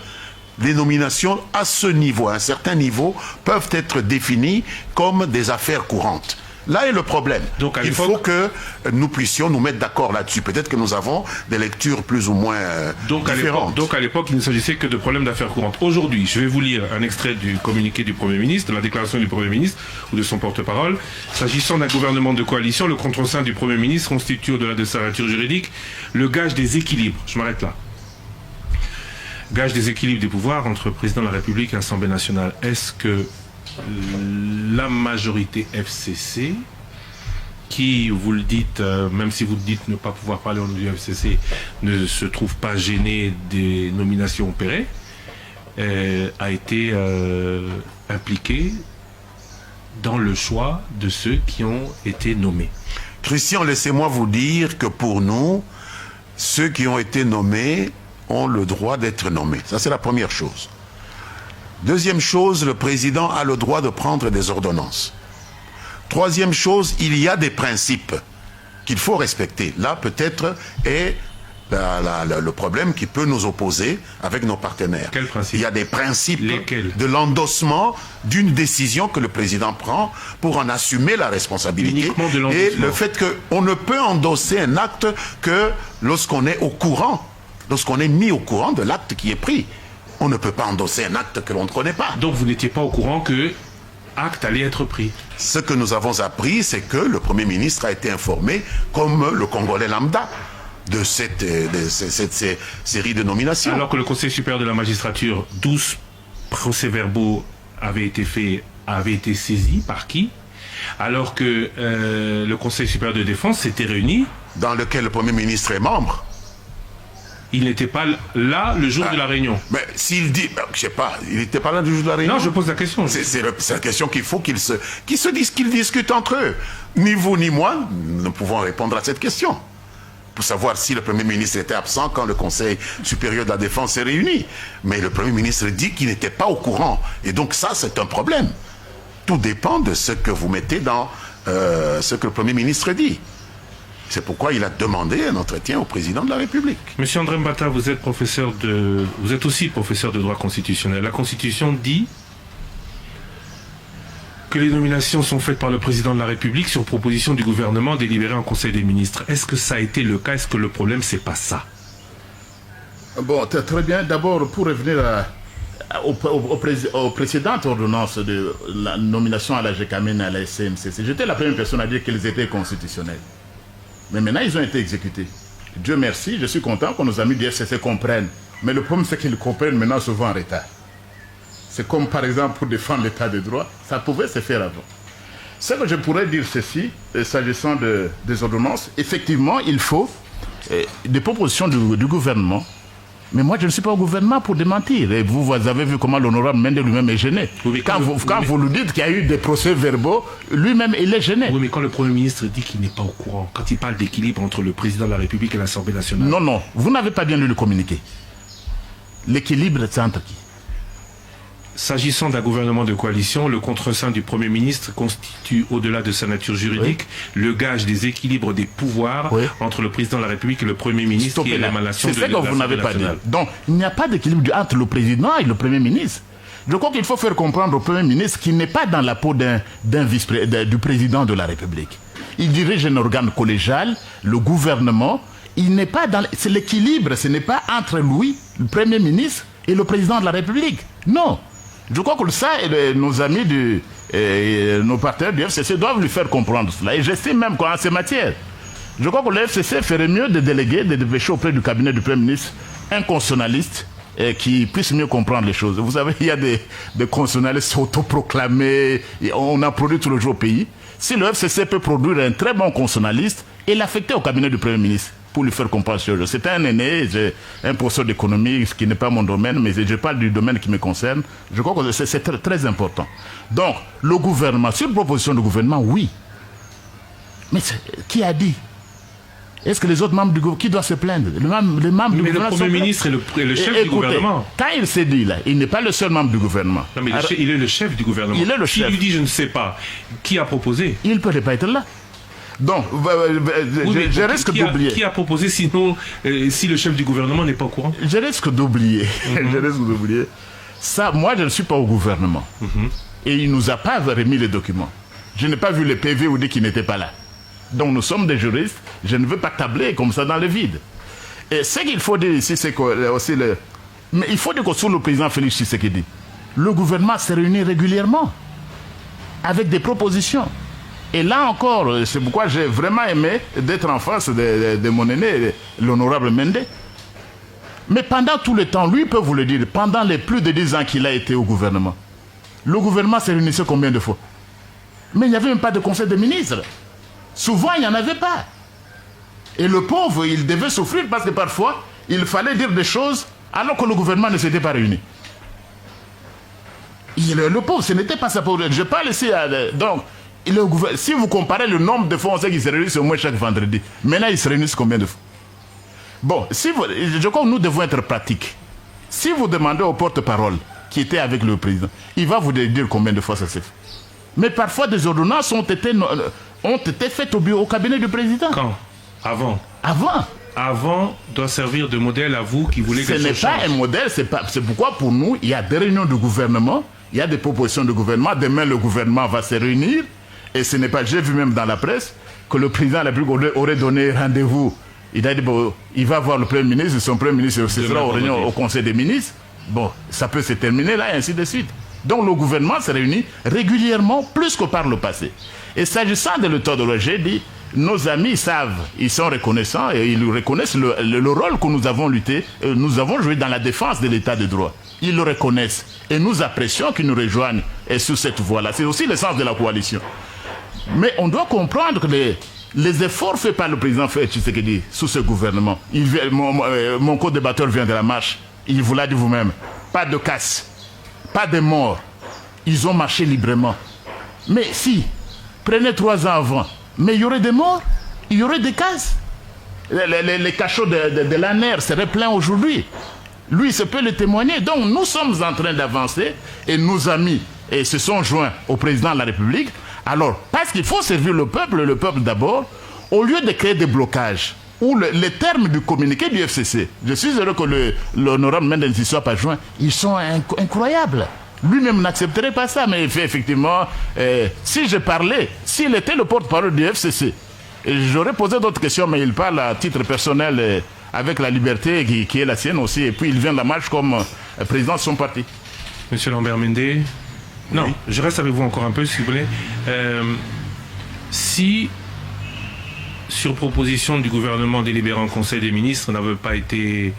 les nominations à ce niveau, à un certain niveau, peuvent être définies comme des affaires courantes. Là est le problème. Donc il faut que nous puissions nous mettre d'accord là-dessus. Peut-être que nous avons des lectures plus ou moins différentes. Donc à l'époque, il ne s'agissait que de problèmes d'affaires courantes. Aujourd'hui, je vais vous lire un extrait du communiqué du Premier ministre, de la déclaration du Premier ministre ou de son porte-parole. S'agissant d'un gouvernement de coalition, le contre-sein du Premier ministre constitue au-delà de sa nature juridique le gage des équilibres. Je m'arrête là. Gage des équilibres des pouvoirs entre le président de la République et l'Assemblée nationale. Est-ce que la majorité FCC, qui, vous le dites, même si vous dites ne pas pouvoir parler au nom du FCC, ne se trouve pas gênée des nominations opérées, a été impliquée dans le choix de ceux qui ont été nommés? Christian, laissez-moi vous dire que pour nous, ceux qui ont été nommés ont le droit d'être nommés. Ça, c'est la première chose. Deuxième chose, le président a le droit de prendre des ordonnances. Troisième chose, il y a des principes qu'il faut respecter. Là, peut-être, est le problème qui peut nous opposer avec nos partenaires. Quels principes? Il y a des principes Lesquels? de l'endossement d'une décision que le président prend pour en assumer la responsabilité. Uniquement de l'endossement. Et le fait qu'on ne peut endosser un acte que lorsqu'on est au courant, lorsqu'on est mis au courant de l'acte qui est pris. On ne peut pas endosser un acte que l'on ne connaît pas. Donc vous n'étiez pas au courant que acte allait être pris? Ce que nous avons appris, c'est que le Premier ministre a été informé, comme le Congolais lambda, de cette série de nominations. Alors que le Conseil supérieur de la magistrature, 12 procès-verbaux avaient été saisis par qui? Alors que le Conseil supérieur de défense s'était réuni. Dans lequel le Premier ministre est membre. Il n'était pas là le jour de la réunion. Mais s'il dit, je sais pas, il n'était pas là le jour de la réunion. Non, je pose la question. C'est la question qu'il faut qu'ils discutent entre eux. Ni vous ni moi ne pouvons répondre à cette question. Pour savoir si le Premier ministre était absent quand le Conseil supérieur de la défense s'est réuni. Mais le Premier ministre dit qu'il n'était pas au courant. Et donc ça, c'est un problème. Tout dépend de ce que vous mettez dans ce que le Premier ministre dit. C'est pourquoi il a demandé un entretien au président de la République. Monsieur André Mbata, vous êtes aussi professeur de droit constitutionnel. La Constitution dit que les nominations sont faites par le président de la République sur proposition du gouvernement délibéré en Conseil des ministres. Est-ce que ça a été le cas? Est-ce que le problème, c'est pas ça? Bon, très bien. D'abord, pour revenir aux précédentes ordonnances de la nomination à la GECAMIN et à la SCMCC, j'étais la première personne à dire qu'elles étaient constitutionnelles. Mais maintenant, ils ont été exécutés. Dieu merci, je suis content que nos amis du FCC comprennent. Mais le problème, c'est qu'ils comprennent maintenant souvent en retard. C'est comme, par exemple, pour défendre l'état de droit, ça pouvait se faire avant. Ce que je pourrais dire ceci, s'agissant des ordonnances, effectivement, il faut des propositions du gouvernement. Mais moi, je ne suis pas au gouvernement pour démentir. Et vous avez vu comment l'honorable Mende lui-même est gêné. Oui, quand vous nous dites qu'il y a eu des procès-verbaux, lui-même, il est gêné. Oui, mais quand le Premier ministre dit qu'il n'est pas au courant, quand il parle d'équilibre entre le président de la République et l'Assemblée nationale... Non, vous n'avez pas bien lu le communiqué. L'équilibre, c'est entre qui? S'agissant d'un gouvernement de coalition, le contre-seing du Premier ministre constitue, au-delà de sa nature juridique, le gage des équilibres des pouvoirs entre le président de la République et le Premier ministre, qui est l'émanation de l'Assemblée nationale. C'est ce que vous n'avez pas dit. Donc, il n'y a pas d'équilibre entre le président et le Premier ministre. Je crois qu'il faut faire comprendre au Premier ministre qu'il n'est pas dans la peau du président de la République. Il dirige un organe collégial, le gouvernement. Il n'est pas dans... C'est l'équilibre, ce n'est pas entre lui, le Premier ministre, et le président de la République. Non. Je crois que ça, nos amis, nos partenaires du FCC doivent lui faire comprendre cela. Et j'estime même qu'en ces matières, je crois que le FCC ferait mieux de déléguer, de dépêcher auprès du cabinet du Premier ministre un constitutionnaliste qui puisse mieux comprendre les choses. Vous savez, il y a des constitutionnalistes autoproclamés, et on en produit tout le jour au pays. Si le FCC peut produire un très bon constitutionnaliste et l'affecter au cabinet du Premier ministre, pour lui faire comprendre ce jeu. C'est un aîné, un professeur d'économie, ce qui n'est pas mon domaine, mais je parle du domaine qui me concerne. Je crois que c'est très, très important. Donc, le gouvernement, sur proposition du gouvernement, oui. Mais qui a dit? Est-ce que les autres membres du gouvernement, qui doivent se plaindre? Les membres du gouvernement. Le Premier ministre est le chef du gouvernement. Quand il s'est dit là, il n'est pas le seul membre du gouvernement. Non, mais il est le chef du gouvernement. Il est le chef. S'il lui dit je ne sais pas, qui a proposé? Il ne peut pas être là. Donc, je risque d'oublier. Qui a proposé sinon, si le chef du gouvernement n'est pas au courant? Je risque d'oublier. Je risque d'oublier. Ça, moi, je ne suis pas au gouvernement. Et il ne nous a pas remis les documents. Je n'ai pas vu les PV ou dit qu'il n'était pas là. Donc, nous sommes des juristes. Je ne veux pas tabler comme ça dans le vide. Et ce qu'il faut dire ici, c'est que aussi mais il faut dire que sous le président Félix Tshisekedi, le gouvernement se réunit régulièrement avec des propositions. Et là encore, c'est pourquoi j'ai vraiment aimé d'être en face de mon aîné, l'honorable Mende. Mais pendant tout le temps, lui peut vous le dire, pendant les plus de 10 ans qu'il a été au gouvernement, le gouvernement s'est réuni combien de fois? Mais il n'y avait même pas de conseil des ministres. Souvent, il n'y en avait pas. Et le pauvre, il devait souffrir parce que parfois, il fallait dire des choses alors que le gouvernement ne s'était pas réuni. Le pauvre, ce n'était pas ça pour lui. Je parle ici donc, si vous comparez le nombre de fois, on sait qu'ils se réunissent au moins chaque vendredi. Maintenant, ils se réunissent combien de fois? Bon, je crois que nous devons être pratiques. Si vous demandez au porte-parole qui était avec le président, il va vous dire combien de fois ça s'est fait. Mais parfois, des ordonnances ont été faites au cabinet du président. Quand? Avant. Avant doit servir de modèle à vous qui voulez que ce n'est pas un modèle, c'est pourquoi pour nous, il y a des réunions du gouvernement, il y a des propositions du gouvernement. Demain, le gouvernement va se réunir. Et ce n'est pas, j'ai vu même dans la presse, que le président de la République aurait donné rendez-vous. Il a dit, bon, il va voir le Premier ministre, son Premier ministre ce sera au Conseil des ministres. Bon, ça peut se terminer là, et ainsi de suite. Donc le gouvernement se réunit régulièrement, plus que par le passé. Et s'agissant de l'état de loi, j'ai dit, nos amis savent, ils sont reconnaissants et ils reconnaissent le rôle que nous avons joué dans la défense de l'état de droit. Ils le reconnaissent et nous apprécions qu'ils nous rejoignent sous cette voie-là. C'est aussi le sens de la coalition. Mais on doit comprendre que les efforts faits par le président Tshisekedi sous ce gouvernement, mon co-débatteur vient de la marche, il vous l'a dit vous-même, pas de casse, pas de morts, ils ont marché librement. Mais si, prenez 3 ans avant, mais il y aurait des morts, il y aurait des casses. Les cachots de l'ANER seraient pleins aujourd'hui. Lui, ça peut le témoigner. Donc nous sommes en train d'avancer et nos amis se sont joints au président de la République. Alors, parce qu'il faut servir le peuple d'abord, au lieu de créer des blocages, ou les termes du communiqué du FCC, je suis heureux que l'honorable Mendes n'y soit pas joint, ils sont incroyables. Lui-même n'accepterait pas ça, mais effectivement, si je parlais, s'il était le porte-parole du FCC, j'aurais posé d'autres questions, mais il parle à titre personnel avec la liberté qui est la sienne aussi, et puis il vient de la marche comme président de son parti. Monsieur Lambert Mende. Non, oui. Je reste avec vous encore un peu, si vous voulez. Si, sur proposition du gouvernement délibéré en Conseil des ministres, n'avait pas été,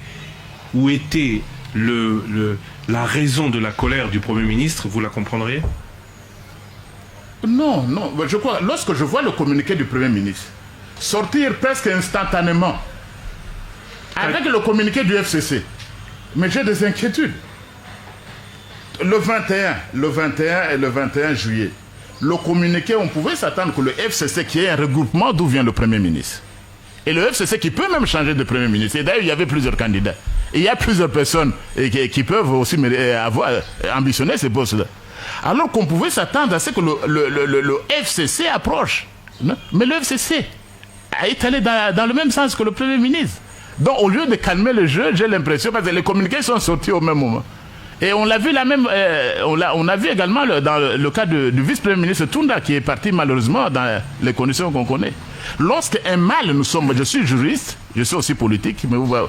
ou était la raison de la colère du Premier ministre, vous la comprendriez? Non, je crois, lorsque je vois le communiqué du Premier ministre sortir presque instantanément, avec le communiqué du FCC, mais j'ai des inquiétudes. Le 21 et le 21 juillet, le communiqué, on pouvait s'attendre que le FCC, qui est un regroupement d'où vient le Premier ministre, et le FCC qui peut même changer de Premier ministre, et d'ailleurs il y avait plusieurs candidats, Et il y a plusieurs personnes qui peuvent aussi ambitionner ces postes-là. Alors qu'on pouvait s'attendre à ce que le FCC approche. Non? Mais le FCC est allé dans le même sens que le Premier ministre. Donc au lieu de calmer le jeu, j'ai l'impression, parce que les communiqués sont sortis au même moment. Et on l'a vu on a vu également dans le cas du vice-premier ministre Tunda, qui est parti malheureusement dans les conditions qu'on connaît. Lorsqu'un mal, je suis juriste, je suis aussi politique, mais vous voyez,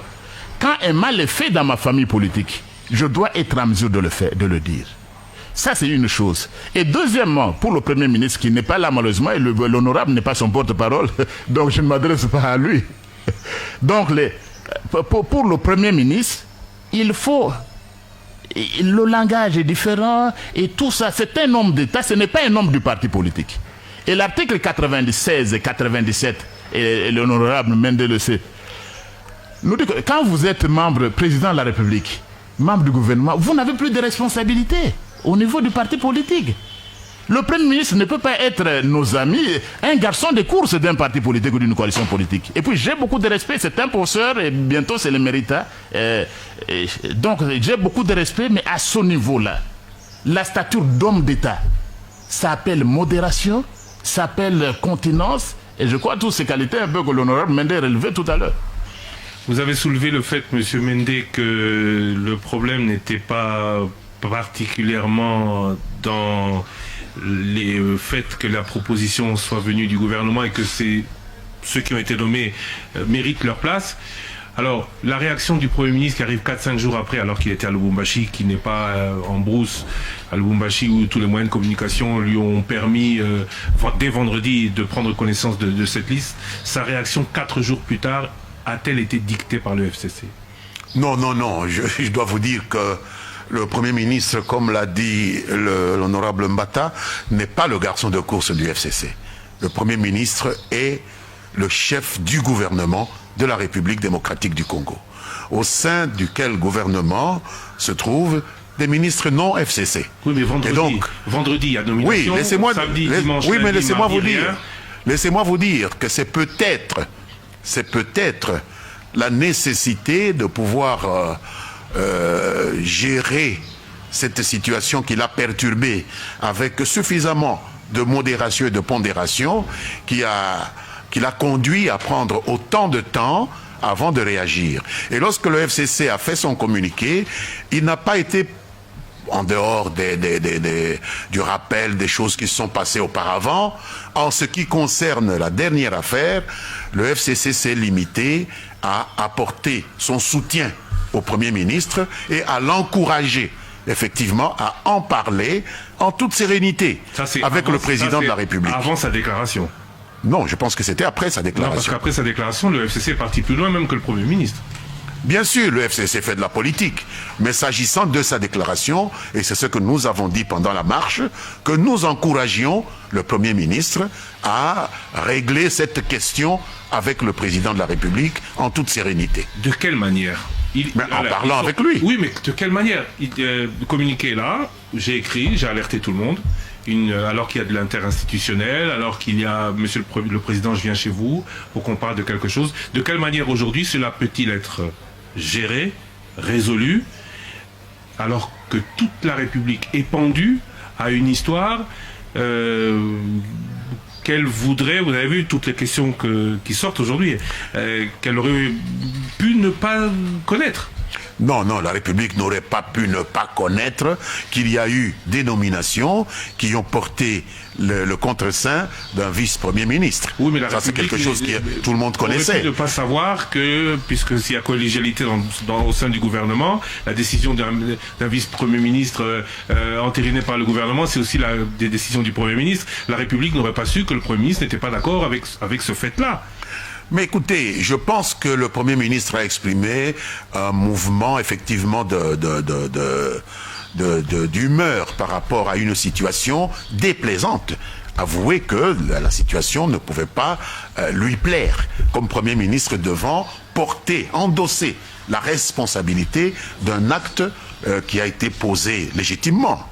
quand un mal est fait dans ma famille politique, je dois être en mesure de le dire. Ça, c'est une chose. Et deuxièmement, pour le Premier ministre qui n'est pas là malheureusement, et l'honorable n'est pas son porte-parole, donc je ne m'adresse pas à lui. Donc, pour le Premier ministre, il faut... Le langage est différent et tout ça. C'est un homme d'État, ce n'est pas un homme du parti politique. Et l'article 96 et 97, et l'honorable Mende le sait, nous dit que quand vous êtes membre, président de la République, membre du gouvernement, vous n'avez plus de responsabilité au niveau du parti politique. Le Premier ministre ne peut pas être nos amis, un garçon de course d'un parti politique ou d'une coalition politique. Et puis j'ai beaucoup de respect, c'est un professeur et bientôt c'est le mérita. Donc j'ai beaucoup de respect, mais à ce niveau-là, la stature d'homme d'État, ça appelle modération, ça appelle continence, et je crois toutes ces qualités un peu que l'honorable Mende relevait tout à l'heure. Vous avez soulevé le fait, M. Mende, que le problème n'était pas particulièrement dans les faits que la proposition soit venue du gouvernement et que ceux qui ont été nommés méritent leur place. Alors, la réaction du Premier ministre qui arrive 4-5 jours après, alors qu'il était à Lubumbashi, qui n'est pas en brousse à Lubumbashi, où tous les moyens de communication lui ont permis, dès vendredi, de prendre connaissance de cette liste, sa réaction 4 jours plus tard a-t-elle été dictée par le FCC? Non, je dois vous dire que le Premier ministre, comme l'a dit l'honorable Mbata, n'est pas le garçon de course du FCC. Le Premier ministre est le chef du gouvernement de la République démocratique du Congo, au sein duquel gouvernement se trouvent des ministres non FCC. Oui, mais vendredi, il y a nomination. Oui, samedi, dimanche, oui, mais lundi, laissez-moi vous dire que c'est peut-être la nécessité de pouvoir gérer cette situation qui l'a perturbé avec suffisamment de modération et de pondération qui l'a conduit à prendre autant de temps avant de réagir. Et lorsque le FCC a fait son communiqué, il n'a pas été en dehors du rappel des choses qui se sont passées auparavant. En ce qui concerne la dernière affaire, le FCC s'est limité à apporter son soutien au Premier ministre et à l'encourager effectivement à en parler en toute sérénité avec le président de la République. Avant sa déclaration? Non, je pense que c'était après sa déclaration. Non, parce qu'après sa déclaration, le FCC est parti plus loin même que le Premier ministre. Bien sûr, le FCC fait de la politique, mais s'agissant de sa déclaration, et c'est ce que nous avons dit pendant la marche, que nous encouragions le Premier ministre à régler cette question avec le président de la République en toute sérénité. De quelle manière? En parlant avec lui. Oui, mais de quelle manière? Communiqué là, j'ai écrit, j'ai alerté tout le monde, alors qu'il y a de l'interinstitutionnel, alors qu'il y a, monsieur le président, je viens chez vous pour qu'on parle de quelque chose. De quelle manière aujourd'hui cela peut-il être géré, résolu, alors que toute la République est pendue à une histoire qu'elle voudrait, vous avez vu toutes les questions qui sortent aujourd'hui, qu'elle aurait pu ne pas connaître. Non, la République n'aurait pas pu ne pas connaître qu'il y a eu des nominations qui ont porté le contre-seing d'un vice-premier ministre. Oui, mais ça, c'est quelque chose que tout le monde connaissait. On aurait pu ne pas savoir que, puisque s'il y a collégialité au sein du gouvernement, la décision d'un vice-premier ministre entériné par le gouvernement, c'est aussi des décisions du Premier ministre. La République n'aurait pas su que le Premier ministre n'était pas d'accord avec ce fait-là. Mais écoutez, je pense que le Premier ministre a exprimé un mouvement effectivement d'humeur par rapport à une situation déplaisante. Avouez que la situation ne pouvait pas lui plaire, comme Premier ministre devant endosser la responsabilité d'un acte qui a été posé légitimement.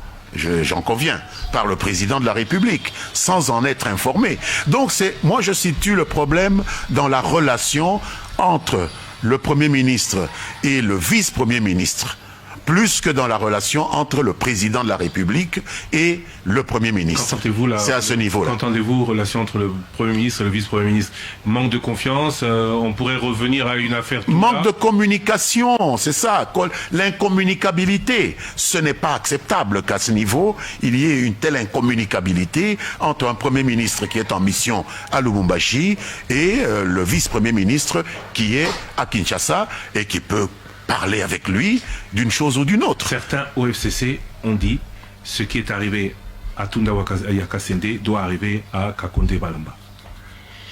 J'en conviens, par le président de la République, sans en être informé. Donc moi je situe le problème dans la relation entre le Premier ministre et le vice-premier ministre, plus que dans la relation entre le président de la République et le Premier ministre. C'est à ce niveau-là. Qu'entendez-vous, relation entre le Premier ministre et le vice-premier ministre? Manque de confiance, on pourrait revenir à une affaire... Manque de communication, c'est ça, l'incommunicabilité. Ce n'est pas acceptable qu'à ce niveau, il y ait une telle incommunicabilité entre un Premier ministre qui est en mission à Lubumbashi et le vice-premier ministre qui est à Kinshasa et qui peut parler avec lui d'une chose ou d'une autre. Certains au FCC ont dit ce qui est arrivé à Tunda Yakasende doit arriver à Kakonde Balamba.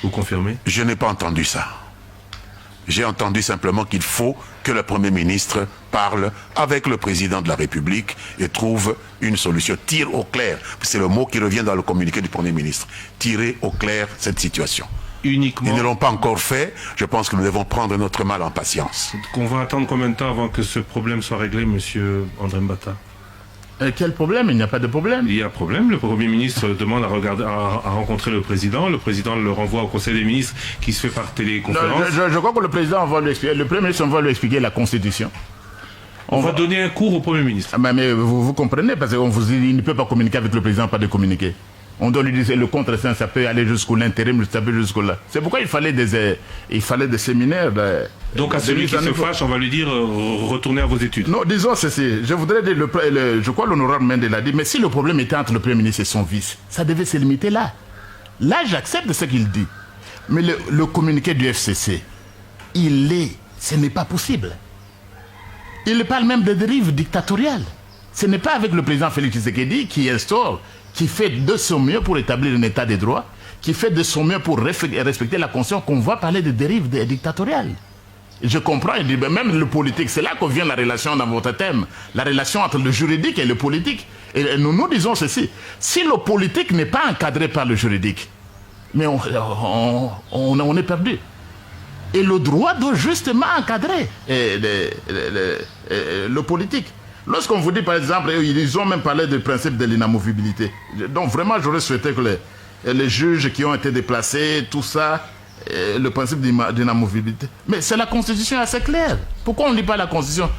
Vous confirmez? Je n'ai pas entendu ça. J'ai entendu simplement qu'il faut que le Premier ministre parle avec le président de la République et trouve une solution. Tire au clair. C'est le mot qui revient dans le communiqué du Premier ministre. Tirer au clair cette situation. Uniquement. Ils ne l'ont pas encore fait. Je pense que nous devons prendre notre mal en patience. On va attendre combien de temps avant que ce problème soit réglé, monsieur André Mbata? Quel problème? Il n'y a pas de problème. Il y a problème. Le Premier ministre demande à rencontrer le président. Le président le renvoie au Conseil des ministres qui se fait par téléconférence. Je crois que le président va lui expliquer, le Premier ministre va lui expliquer la Constitution. On va donner un cours au Premier ministre. Mais vous comprenez, parce qu'on vous dit qu'il ne peut pas communiquer avec le président, pas de communiquer. On doit lui dire le contre-sens, ça peut aller jusqu'au l'intérim, ça peut jusqu'au là. C'est pourquoi il fallait des séminaires. Donc à celui qui se fâche, on va lui dire retournez à vos études. Non, disons ceci. Je voudrais dire, je crois l'honorable Mende l'a dit, mais si le problème était entre le Premier ministre et son vice, ça devait se limiter là. Là, j'accepte ce qu'il dit. Mais le communiqué du FCC, ce n'est pas possible. Il parle même de dérives dictatoriales. Ce n'est pas avec le président Félix Tshisekedi qui fait de son mieux pour établir un état de droit, qui fait de son mieux pour respecter la Constitution, qu'on va parler de dérives dictatoriales. Je comprends, il dit, même le politique, c'est là qu'on vient la relation dans votre thème, la relation entre le juridique et le politique. Et nous disons ceci, si le politique n'est pas encadré par le juridique, mais on est perdu. Et le droit doit justement encadrer le politique. Lorsqu'on vous dit, par exemple, ils ont même parlé du principe de l'inamovibilité. Donc vraiment, j'aurais souhaité que les juges qui ont été déplacés, tout ça, le principe d'inamovibilité. Mais c'est la Constitution assez claire. Pourquoi on ne lit pas la Constitution?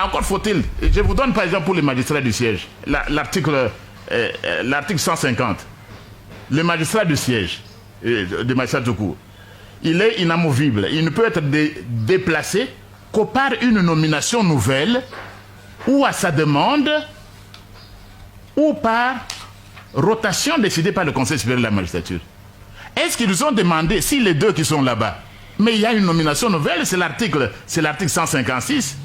Encore faut-il, je vous donne par exemple pour les magistrats du siège, l'article 150. Le magistrat du siège, du magistrat de cour, il est inamovible. Il ne peut être déplacé que par une nomination nouvelle ou à sa demande, ou par rotation décidée par le Conseil supérieur de la magistrature. Est-ce qu'ils ont demandé, si les deux qui sont là-bas, mais il y a une nomination nouvelle, c'est l'article 156.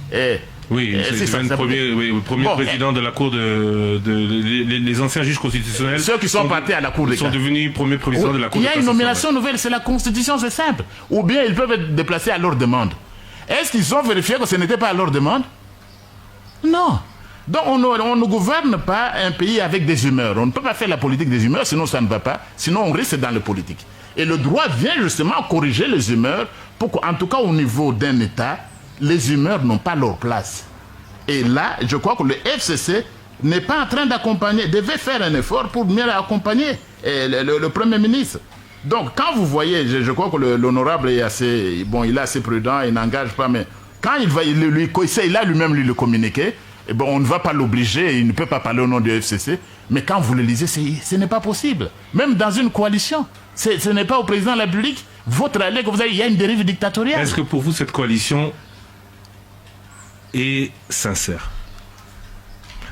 Oui, c'est le premier président de la Cour les anciens juges constitutionnels. Ceux qui sont partis à la Cour des sont devenus premiers présidents de la Cour. Il y a une nomination nouvelle, c'est la Constitution, c'est simple. Ou bien ils peuvent être déplacés à leur demande. Est-ce qu'ils ont vérifié que ce n'était pas à leur demande? Non. Donc on ne gouverne pas un pays avec des humeurs. On ne peut pas faire la politique des humeurs, sinon ça ne va pas. Sinon on risque dans la politique. Et le droit vient justement corriger les humeurs pour qu'en tout cas au niveau d'un État, les humeurs n'ont pas leur place. Et là, je crois que le FCC n'est pas en train d'accompagner, devait faire un effort pour mieux accompagner le Premier ministre. Donc quand vous voyez, je crois que l'honorable est assez, bon, il est assez prudent, il n'engage pas, mais quand il a lui-même le communiqué, eh ben, on ne va pas l'obliger, il ne peut pas parler au nom du FCC, mais quand vous le lisez, ce n'est pas possible. Même dans une coalition, ce n'est pas au président de la République, votre allié que vous avez, il y a une dérive dictatoriale. Est-ce que pour vous, cette coalition est sincère?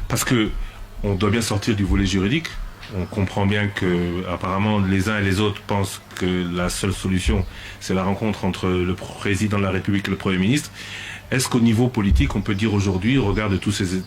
Parce que on doit bien sortir du volet juridique. On comprend bien que, apparemment, les uns et les autres pensent que la seule solution, c'est la rencontre entre le président de la République et le Premier ministre. Est-ce qu'au niveau politique, on peut dire aujourd'hui, au regard de tous ces...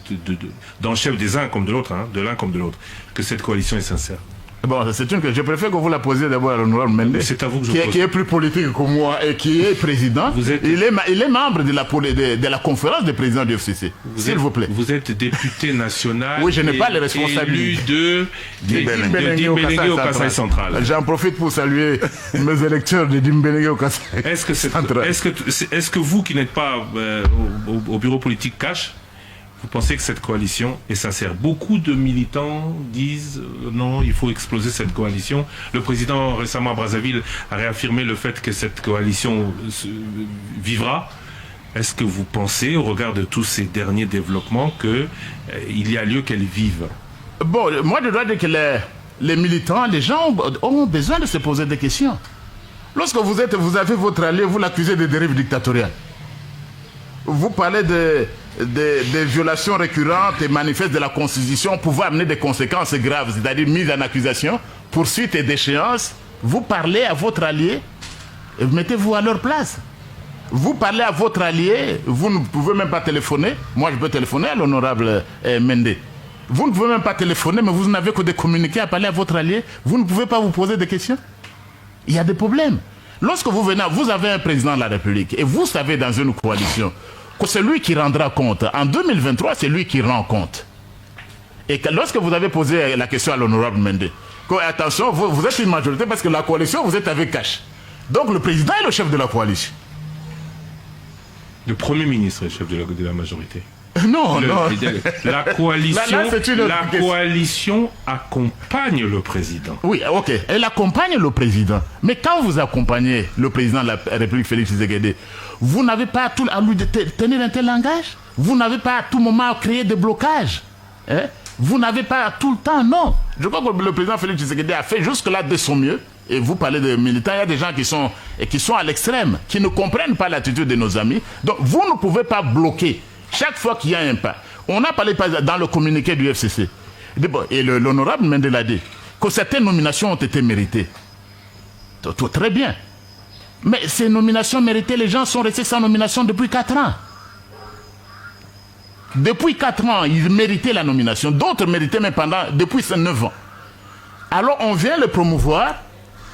dans le chef des uns comme de l'autre, hein, de l'un comme de l'autre, que cette coalition est sincère? Bon, c'est une que je préfère que vous la posiez d'abord à l'honorable Mende, c'est à vous que je pose. Qui est plus politique que moi et qui est président. Il est membre de la conférence des présidents du FCC. S'il vous plaît. Vous êtes député national. Oui, je n'ai pas les responsabilités. Élu de Dimbelengue au Kasaï central. J'en profite pour saluer mes électeurs de Dimbelengue au Kasaï central. Est-ce que vous qui n'êtes pas au bureau politique cash, Vous pensez que cette coalition est sincère? Beaucoup de militants disent non, il faut exploser cette coalition. Le président récemment à Brazzaville a réaffirmé le fait que cette coalition vivra. Est-ce que vous pensez, au regard de tous ces derniers développements, qu'il y a lieu qu'elle vive? Bon, moi je dois dire que les militants, les gens ont besoin de se poser des questions. Lorsque vous avez votre allié, vous l'accusez de dérive dictatoriale. Vous parlez des violations récurrentes et manifestes de la Constitution pouvant amener des conséquences graves, c'est-à-dire mise en accusation, poursuite et déchéance. Vous parlez à votre allié, et mettez-vous à leur place. Vous parlez à votre allié, vous ne pouvez même pas téléphoner. Moi, je peux téléphoner à l'honorable Mende. Vous ne pouvez même pas téléphoner, mais vous n'avez que des communiqués à parler à votre allié. Vous ne pouvez pas vous poser des questions. Il y a des problèmes. Lorsque vous venez, vous avez un président de la République et vous savez dans une coalition que c'est lui qui rendra compte. En 2023, c'est lui qui rend compte. Et que lorsque vous avez posé la question à l'honorable Mende, attention, vous êtes une majorité parce que la coalition, vous êtes avec Cash. Donc le président est le chef de la coalition. Le Premier ministre est chef de la majorité. Non. La coalition, là, coalition accompagne le président. Oui, ok. Elle accompagne le président. Mais quand vous accompagnez le président de la République, Félix Tshisekedi, vous n'avez pas à lui tenir un tel langage. Vous n'avez pas à tout moment créé des blocages. Hein? Vous n'avez pas tout le temps, non. Je crois que le président Félix Tshisekedi a fait jusque-là de son mieux. Et vous parlez de militants, il y a des gens qui sont à l'extrême, qui ne comprennent pas l'attitude de nos amis. Donc vous ne pouvez pas bloquer. Chaque fois qu'il y a un pas, on a parlé dans le communiqué du FCC, et l'honorable Mende l'a dit, que certaines nominations ont été méritées. Tout très bien. Mais ces nominations méritées, les gens sont restés sans nomination depuis 4 ans. Depuis 4 ans, ils méritaient la nomination. D'autres méritaient même depuis 9 ans. Alors on vient le promouvoir,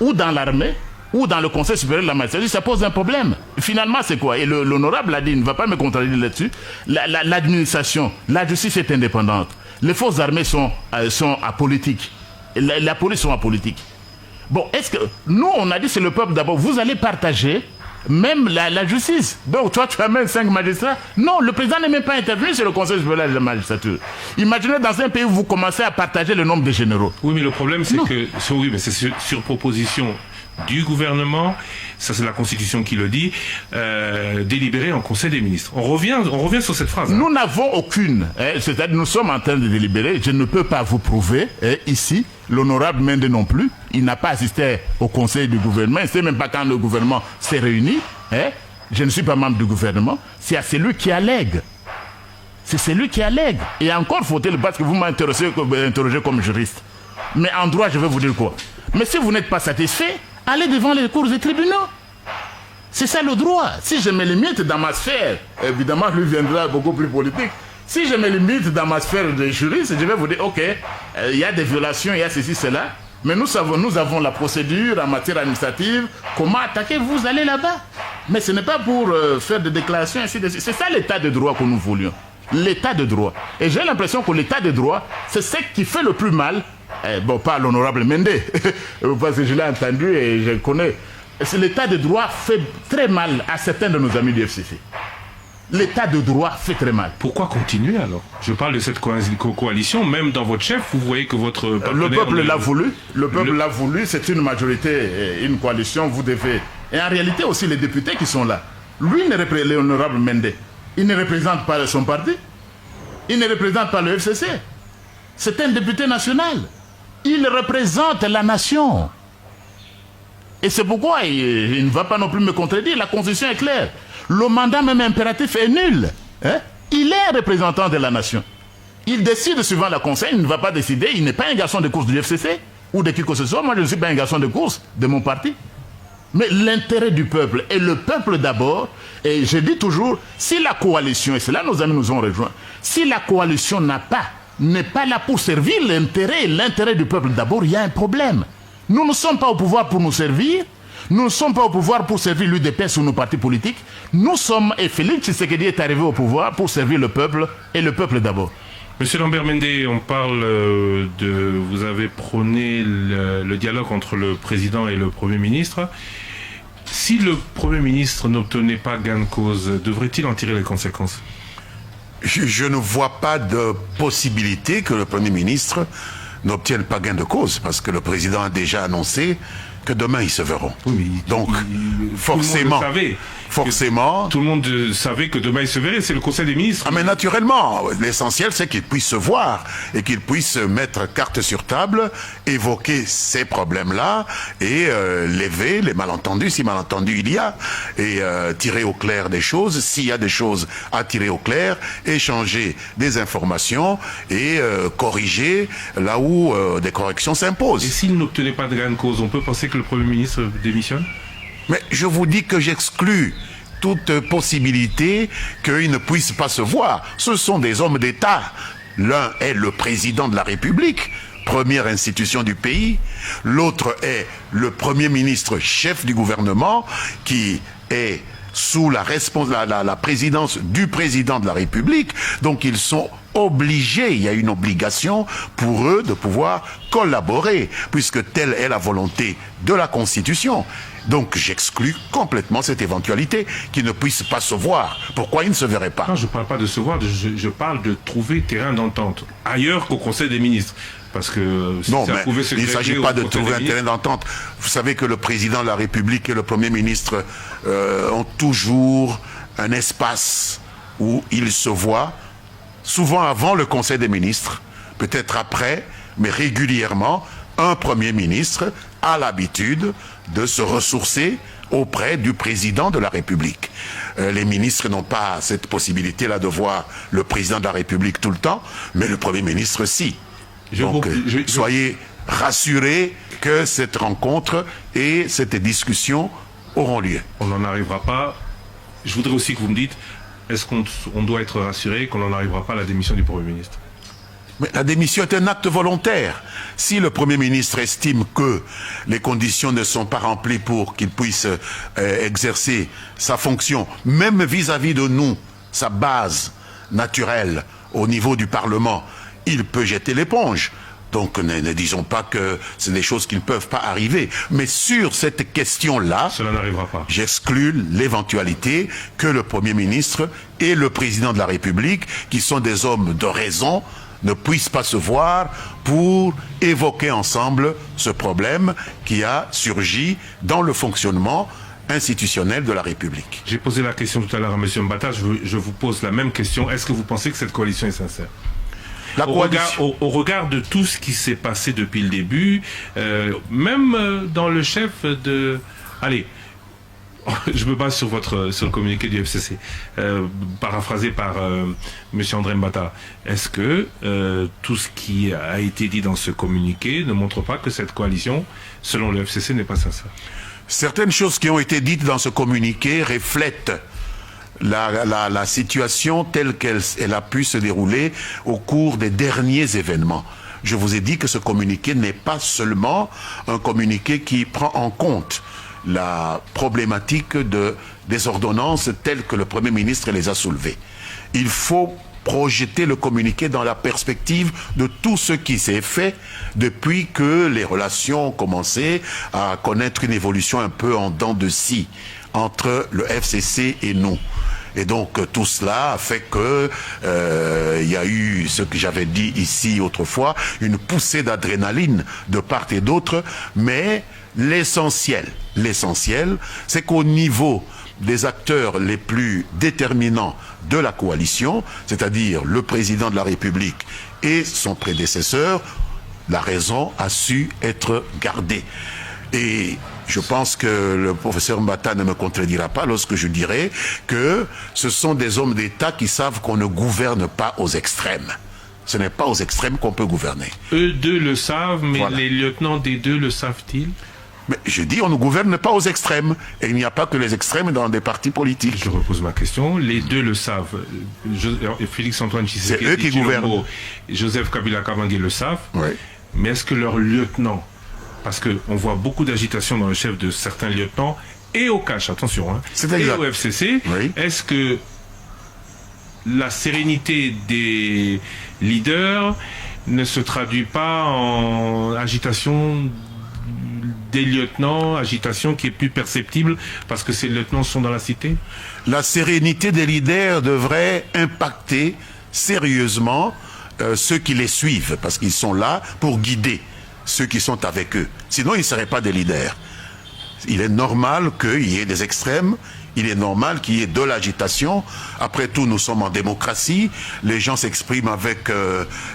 ou dans l'armée, ou dans le Conseil supérieur de la magistrature, ça pose un problème. Finalement, c'est quoi? Et l'honorable a dit, il ne va pas me contredire là-dessus, l'administration, la justice est indépendante. Les forces armées sont apolitiques. La police sont apolitiques. Bon, est-ce que... Nous, on a dit, c'est le peuple d'abord. Vous allez partager même la justice. Donc, toi, tu amènes 5 magistrats. Non, le président n'est même pas intervenu sur le Conseil supérieur de la magistrature. Imaginez dans un pays où vous commencez à partager le nombre de généraux. Oui, mais le problème, c'est que... Oui, mais c'est sur proposition du gouvernement, ça c'est la Constitution qui le dit, délibéré en Conseil des ministres. On revient sur cette phrase. Nous n'avons aucune, c'est-à-dire nous sommes en train de délibérer, je ne peux pas vous prouver, ici, l'honorable Mende non plus, il n'a pas assisté au Conseil du gouvernement, il ne sait même pas quand le gouvernement s'est réuni, je ne suis pas membre du gouvernement, c'est à celui qui allègue. C'est celui qui allègue. Et encore faut-il, parce que vous m'interrogez comme juriste. Mais en droit, je vais vous dire quoi? Mais si vous n'êtes pas satisfait, allez devant les cours des tribunaux. C'est ça le droit. Si je me limite dans ma sphère, évidemment, lui viendra beaucoup plus politique. Si je me limite dans ma sphère de juriste, je vais vous dire, ok, il y a des violations, il y a ceci, cela. Mais nous avons la procédure en matière administrative. Comment attaquer? Vous allez là-bas. Mais ce n'est pas pour faire des déclarations ainsi de suite. C'est ça l'état de droit que nous voulions. L'état de droit. Et j'ai l'impression que l'état de droit, c'est ce qui fait le plus mal. Bon, pas l'honorable Mende, parce que je l'ai entendu et je le connais. L'état de droit fait très mal à certains de nos amis du FCC. L'état de droit fait très mal. Pourquoi continuer alors? Je parle de cette coalition, même dans votre chef, vous voyez que votre le peuple l'a voulu. Le peuple l'a voulu, c'est une majorité, une coalition, vous devez... Et en réalité aussi, les députés qui sont là, lui, l'honorable Mende, il ne représente pas son parti. Il ne représente pas le FCC. C'est un député national. Il représente la nation. Et c'est pourquoi il ne va pas non plus me contredire. La Constitution est claire. Le mandat même impératif est nul. Il est un représentant de la nation. Il décide suivant le conseil, il ne va pas décider. Il n'est pas un garçon de course du FCC ou de qui que ce soit. Moi, je ne suis pas un garçon de course de mon parti. Mais l'intérêt du peuple, et le peuple d'abord, et je dis toujours, si la coalition, et c'est là nos amis nous ont rejoints, si la coalition n'est pas là pour servir l'intérêt du peuple d'abord, il y a un problème. Nous ne sommes pas au pouvoir pour nous servir, nous ne sommes pas au pouvoir pour servir l'UDPS ou nos partis politiques, nous sommes, et Félix Tshisekedi est arrivé au pouvoir pour servir le peuple, et le peuple d'abord. Monsieur Lambert Mende, on parle vous avez prôné le dialogue entre le président et le Premier ministre. Si le Premier ministre n'obtenait pas gain de cause, devrait-il en tirer les conséquences? Je ne vois pas de possibilité que le Premier ministre n'obtienne pas gain de cause, parce que le président a déjà annoncé que demain ils se verront. Oui, donc forcément, tout le monde savait que demain ils se verraient. C'est le Conseil des ministres. Ah mais naturellement, l'essentiel c'est qu'ils puissent se voir et qu'ils puissent mettre carte sur table, évoquer ces problèmes-là et lever les malentendus si malentendus il y a, et tirer au clair des choses s'il y a des choses à tirer au clair, échanger des informations et corriger là où des corrections s'imposent. Et s'il n'obtenait pas de gain de cause, on peut penser que le Premier ministre démissionne? Mais je vous dis que j'exclus toute possibilité qu'ils ne puissent pas se voir. Ce sont des hommes d'État. L'un est le président de la République, première institution du pays. L'autre est le Premier ministre, chef du gouvernement, qui est sous la présidence du président de la République. Donc ils sont obligés, il y a une obligation pour eux de pouvoir collaborer, puisque telle est la volonté de la Constitution. Donc j'exclus complètement cette éventualité qu'ils ne puissent pas se voir. Pourquoi ils ne se verraient pas? Non, je ne parle pas de se voir, je parle de trouver terrain d'entente, ailleurs qu'au Conseil des ministres. Parce que si non, mais il ne s'agit pas de trouver un terrain d'entente. Vous savez que le président de la République et le Premier ministre ont toujours un espace où ils se voient, souvent avant le Conseil des ministres, peut-être après, mais régulièrement, un Premier ministre a l'habitude de se ressourcer auprès du président de la République. Les ministres n'ont pas cette possibilité-là de voir le président de la République tout le temps, mais le Premier ministre, si. Donc, soyez rassurés que cette rencontre et cette discussion auront lieu. On n'en arrivera pas. Je voudrais aussi que vous me dites, est-ce qu'on doit être rassuré qu'on n'en arrivera pas à la démission du Premier ministre? Mais la démission est un acte volontaire. Si le Premier ministre estime que les conditions ne sont pas remplies pour qu'il puisse exercer sa fonction, même vis-à-vis de nous, sa base naturelle au niveau du Parlement, il peut jeter l'éponge. Donc ne disons pas que c'est des choses qui ne peuvent pas arriver. Mais sur cette question-là, cela n'arrivera pas. J'exclus l'éventualité que le Premier ministre et le Président de la République, qui sont des hommes de raison, ne puissent pas se voir pour évoquer ensemble ce problème qui a surgi dans le fonctionnement institutionnel de la République. J'ai posé la question tout à l'heure à M. Mbata, je vous pose la même question. Est-ce que vous pensez que cette coalition est sincère? Au regard de tout ce qui s'est passé depuis le début, même dans le chef de... Allez, je me base sur le communiqué du FCC, paraphrasé par M. André Mbata. Est-ce que tout ce qui a été dit dans ce communiqué ne montre pas que cette coalition, selon le FCC, n'est pas sincère? Certaines choses qui ont été dites dans ce communiqué reflètent la situation telle qu'elle a pu se dérouler au cours des derniers événements. Je vous ai dit que ce communiqué n'est pas seulement un communiqué qui prend en compte la problématique des ordonnances telles que le Premier ministre les a soulevées. Il faut projeter le communiqué dans la perspective de tout ce qui s'est fait depuis que les relations ont commencé à connaître une évolution un peu en dents de scie entre le FCC et nous. Et donc tout cela a fait que il y a eu ce que j'avais dit ici autrefois, une poussée d'adrénaline de part et d'autre, mais l'essentiel, c'est qu'au niveau des acteurs les plus déterminants de la coalition, c'est-à-dire le président de la République et son prédécesseur, la raison a su être gardée. Et je pense que le professeur Mbata ne me contredira pas lorsque je dirai que ce sont des hommes d'État qui savent qu'on ne gouverne pas aux extrêmes. Ce n'est pas aux extrêmes qu'on peut gouverner. Eux deux le savent, mais voilà. Les lieutenants des deux le savent-ils? Mais je dis, on ne gouverne pas aux extrêmes. Et il n'y a pas que les extrêmes dans des partis politiques. Je repose ma question. Les deux le savent. Félix-Antoine Tshisekedi, c'est eux qui gouvernent. Joseph Kabila Kabange le savent. Oui. Mais est-ce que leurs lieutenants, parce qu'on voit beaucoup d'agitation dans le chef de certains lieutenants, et au cash, attention, hein, et au FCC, oui. Est-ce que la sérénité des leaders ne se traduit pas en agitation des lieutenants, agitation qui est plus perceptible parce que ces lieutenants sont dans la cité? La sérénité des leaders devrait impacter sérieusement ceux qui les suivent, parce qu'ils sont là pour guider ceux qui sont avec eux. Sinon, ils ne seraient pas des leaders. Il est normal qu'il y ait des extrêmes, il est normal qu'il y ait de l'agitation. Après tout, nous sommes en démocratie, les gens s'expriment avec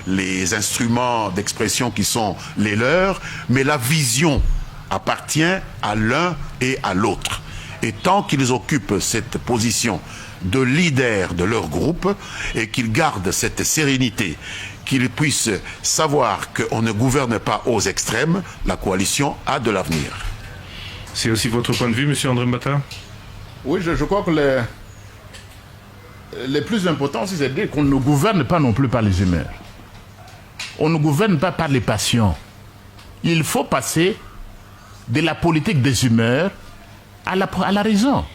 les instruments d'expression qui sont les leurs, mais la vision appartient à l'un et à l'autre. Et tant qu'ils occupent cette position de leader de leur groupe et qu'ils gardent cette sérénité, qu'ils puissent savoir qu'on ne gouverne pas aux extrêmes, la coalition a de l'avenir. C'est aussi votre point de vue, M. André Mbata? Oui, je crois que les plus importants, c'est de dire qu'on ne gouverne pas non plus par les humeurs. On ne gouverne pas par les passions. Il faut passer de la politique des humeurs à la raison.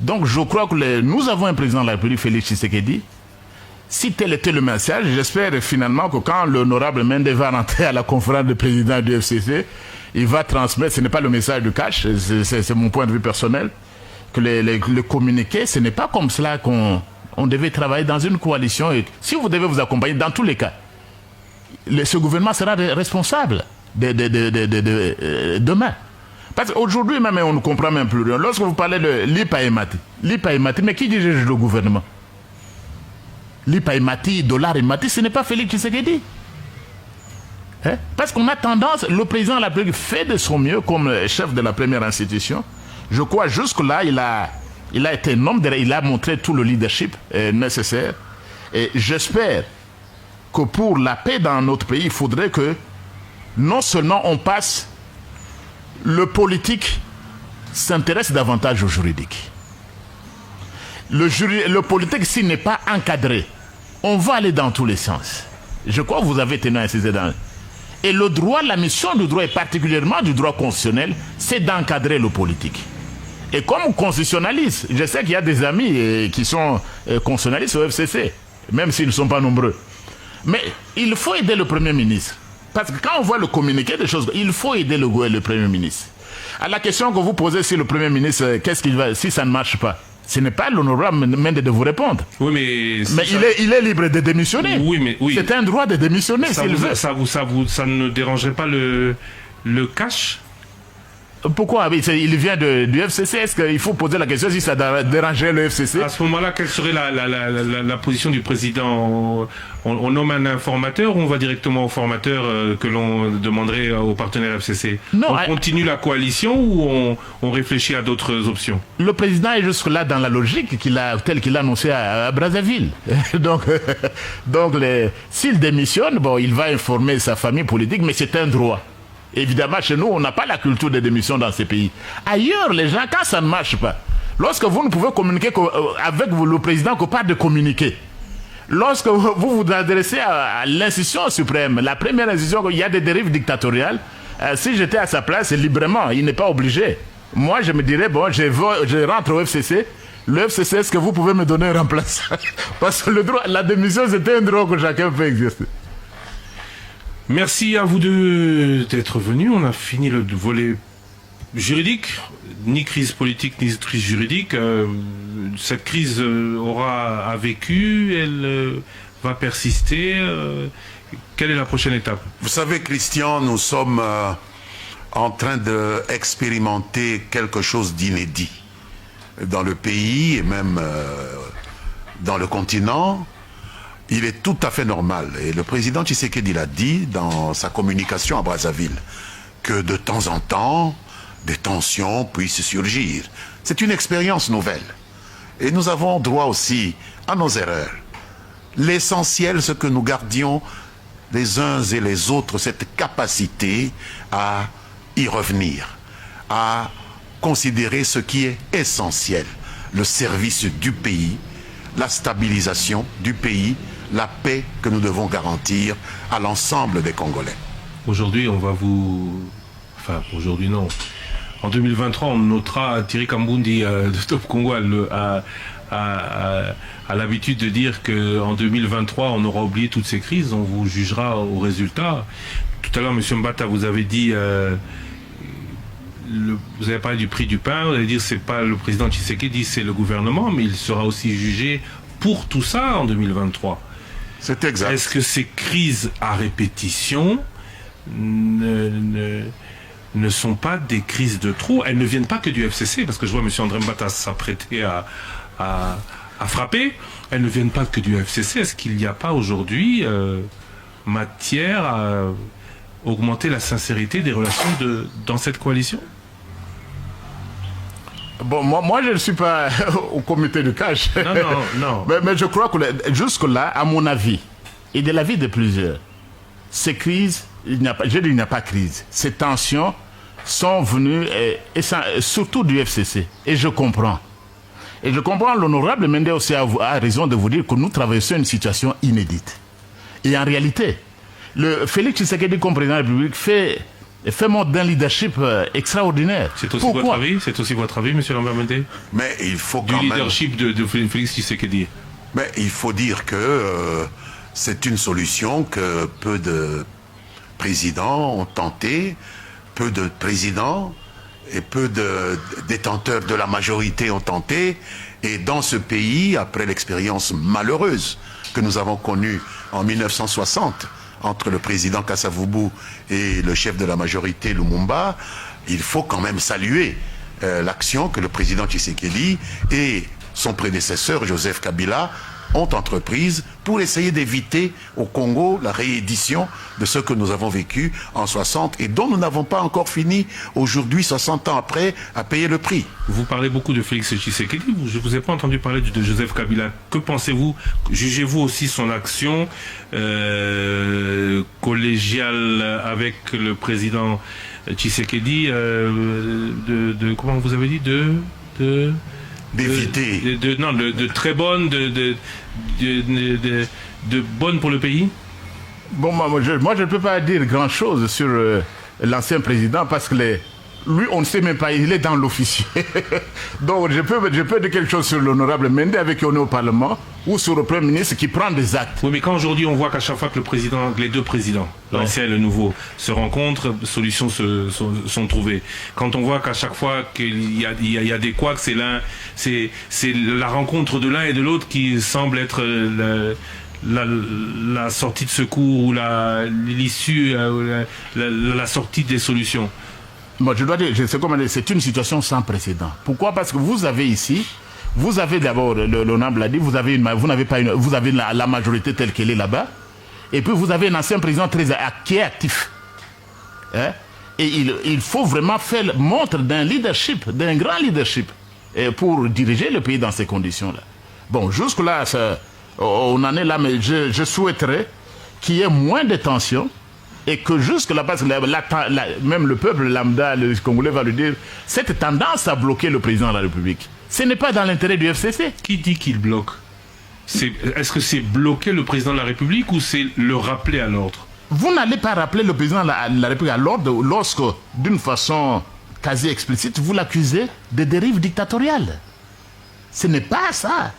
Donc je crois que nous avons un président de la République, Félix Tshisekedi. Si tel était le message, j'espère finalement que quand l'honorable Mende va rentrer à la conférence de président du FCC, il va transmettre, ce n'est pas le message de cash, c'est mon point de vue personnel, que le communiqué, ce n'est pas comme cela qu'on devait travailler dans une coalition. Et si vous devez vous accompagner, dans tous les cas, ce gouvernement sera responsable demain. Parce qu'aujourd'hui même, on ne comprend même plus rien. Lorsque vous parlez de l'IPA-EMATI, mais qui dirige le gouvernement? L'IPA-EMATI, Dollar-EMATI, ce n'est pas Félix Tshisekedi. Hein? Parce qu'on a tendance, le président de la République fait de son mieux comme chef de la première institution. Je crois jusque-là, il a été un homme, il a montré tout le leadership nécessaire. Et j'espère que pour la paix dans notre pays, il faudrait que non seulement on passe, le politique s'intéresse davantage au juridique. Le politique, s'il n'est pas encadré, on va aller dans tous les sens. Je crois que vous avez tenu à insister dans. Et le droit, la mission du droit, et particulièrement du droit constitutionnel, c'est d'encadrer le politique. Et comme constitutionnaliste, je sais qu'il y a des amis qui sont constitutionnalistes au FCC, même s'ils ne sont pas nombreux. Mais il faut aider le Premier ministre. Parce que quand on voit le communiqué des choses, il faut aider le Premier ministre. À la question que vous posez sur le Premier ministre, qu'est-ce qu'il va, si ça ne marche pas, ce n'est pas l'honorable Mende de vous répondre. Oui, mais il est libre de démissionner. Oui, mais oui. C'est un droit de démissionner s'il veut. Ça ne dérangerait pas le cash? Pourquoi? Il vient du FCC. Est-ce qu'il faut poser la question si ça dérangerait le FCC? À ce moment-là, quelle serait la position du président? On nomme un informateur ou on va directement au formateur que l'on demanderait aux partenaires FCC? Non, on continue la coalition ou on réfléchit à d'autres options? Le président est jusque-là dans la logique telle qu'il a annoncé à Brazzaville. donc s'il démissionne, il va informer sa famille politique, mais c'est un droit. Évidemment, chez nous, on n'a pas la culture de démission dans ces pays. Ailleurs, les gens, quand ça ne marche pas, lorsque vous ne pouvez communiquer avec le président que pas de communiquer, lorsque vous vous adressez à l'institution suprême, la première institution, il y a des dérives dictatoriales, si j'étais à sa place, librement, il n'est pas obligé. Moi, je me dirais, je rentre au FCC. Le FCC, est-ce que vous pouvez me donner un remplaçant? Parce que la démission, c'était un droit que chacun peut exercer. Merci à vous deux d'être venus. On a fini le volet juridique. Ni crise politique, ni crise juridique. Cette crise a vécu, elle va persister. Quelle est la prochaine étape? Vous savez, Christian, nous sommes en train d'expérimenter quelque chose d'inédit dans le pays et même dans le continent. Il est tout à fait normal, et le président Tshisekedi l'a dit dans sa communication à Brazzaville, que de temps en temps, des tensions puissent surgir. C'est une expérience nouvelle. Et nous avons droit aussi à nos erreurs. L'essentiel, c'est que nous gardions les uns et les autres cette capacité à y revenir, à considérer ce qui est essentiel, le service du pays, la stabilisation du pays, la paix que nous devons garantir à l'ensemble des Congolais. Aujourd'hui, on va vous... Enfin, aujourd'hui non. En 2023, on notera Thierry Kambundi de Top Congo a l'habitude de dire qu'en 2023, on aura oublié toutes ces crises, on vous jugera au résultat. Tout à l'heure, M. Mbata, vous avez dit vous avez parlé du prix du pain, vous allez dire c'est pas le président Tshisekedi, c'est le gouvernement, mais il sera aussi jugé pour tout ça en 2023. C'est exact. Est-ce que ces crises à répétition ne sont pas des crises de trop? Elles ne viennent pas que du FCC, parce que je vois M. André Mbata s'apprêter à frapper. Elles ne viennent pas que du FCC. Est-ce qu'il n'y a pas aujourd'hui matière à augmenter la sincérité des relations dans cette coalition? Bon, moi je ne suis pas au comité de cash. Non. Mais je crois que jusque-là, à mon avis, et de l'avis de plusieurs, ces crises, il n'y a pas crise. Ces tensions sont venues, surtout du FCC. Et je comprends. Et je comprends, l'honorable Mende aussi a raison de vous dire que nous travaillons sur une situation inédite. Et en réalité, le Félix Tshisekedi comme président de la République fait montre d'un leadership extraordinaire. C'est aussi votre avis? C'est aussi votre avis, M. Lambert Mende? Mais il faut quand du même... leadership de Félix Tshisekedi. Mais il faut dire que c'est une solution que peu de présidents ont tenté, peu de présidents et peu de détenteurs de la majorité ont tenté. Et dans ce pays, après l'expérience malheureuse que nous avons connue en 1960, entre le président Kasavubu et le chef de la majorité Lumumba, il faut quand même saluer l'action que le président Tshisekedi et son prédécesseur Joseph Kabila ont entreprise pour essayer d'éviter au Congo la réédition de ce que nous avons vécu en 60 et dont nous n'avons pas encore fini aujourd'hui, 60 ans après, à payer le prix. Vous parlez beaucoup de Félix Tshisekedi, je ne vous ai pas entendu parler de Joseph Kabila. Que pensez-vous? Jugez-vous aussi son action collégiale avec le président Tshisekedi comment vous avez dit d'éviter. De très bonne, de bonne pour le pays? Bon, moi je ne peux pas dire grand-chose sur l'ancien président parce que lui, on ne sait même pas, il est dans l'officier. Donc je peux dire quelque chose sur l'honorable Mende avec qui on est au Parlement ou sur le Premier ministre qui prend des actes. Oui, mais quand aujourd'hui on voit qu'à chaque fois que les deux présidents, l'ancien et le nouveau, se rencontrent, solutions sont trouvées. Quand on voit qu'à chaque fois qu'il y a des couacs, c'est la rencontre de l'un et de l'autre qui semble être la sortie de secours ou l'issue, la sortie des solutions. Moi, je dois dire, c'est une situation sans précédent. Pourquoi? Parce que vous avez ici, vous avez d'abord, l'honorable l'a dit, vous avez la majorité telle qu'elle est là-bas, et puis vous avez un ancien président qui est actif. Hein? Et il faut vraiment faire montre d'un leadership, d'un grand leadership, pour diriger le pays dans ces conditions-là. Bon, jusque-là, on en est là, mais je souhaiterais qu'il y ait moins de tensions, et que jusque-là, parce que même le peuple lambda, le Congolais va lui dire, cette tendance à bloquer le président de la République, ce n'est pas dans l'intérêt du FCC. Qui dit qu'il bloque? Est-ce que c'est bloquer le président de la République ou c'est le rappeler à l'ordre? Vous n'allez pas rappeler le président de la République à l'ordre lorsque, d'une façon quasi explicite, vous l'accusez de dérive dictatoriale. Ce n'est pas ça.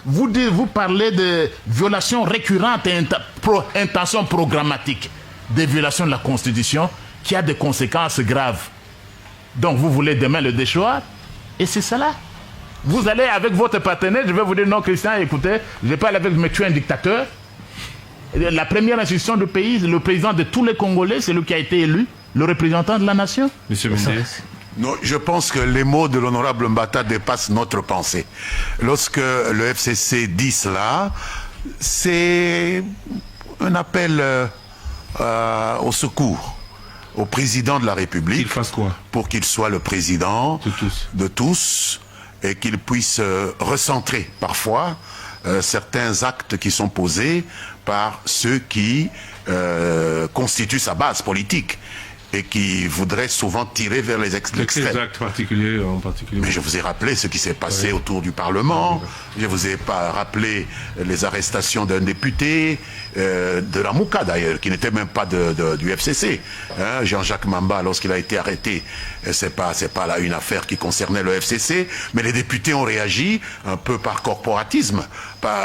Vous parlez de violations récurrentes et intentions programmatiques, des violations de la Constitution qui a des conséquences graves. Donc vous voulez demain le déchoir, et c'est cela. Vous allez avec votre partenaire, je vais vous dire non Christian, écoutez, je parle avec M. un dictateur. La première institution du pays, le président de tous les Congolais, c'est lui qui a été élu, le représentant de la nation. Monsieur Mendes. Non, je pense que les mots de l'honorable Mbata dépassent notre pensée. Lorsque le FCC dit cela, c'est un appel au secours au président de la République. Qu'il fasse quoi? Pour qu'il soit le président de tous et qu'il puisse recentrer parfois certains actes qui sont posés par ceux qui constituent sa base politique et qui voudraient souvent tirer vers les extrêmes. Quels actes particuliers en particulier? Mais je vous ai rappelé ce qui s'est passé autour du Parlement. Je vous ai pas rappelé les arrestations d'un député, de la Mouka d'ailleurs, qui n'était même pas du FCC. Hein, Jean-Jacques Mamba, lorsqu'il a été arrêté, c'est pas là une affaire qui concernait le FCC, mais les députés ont réagi un peu par corporatisme.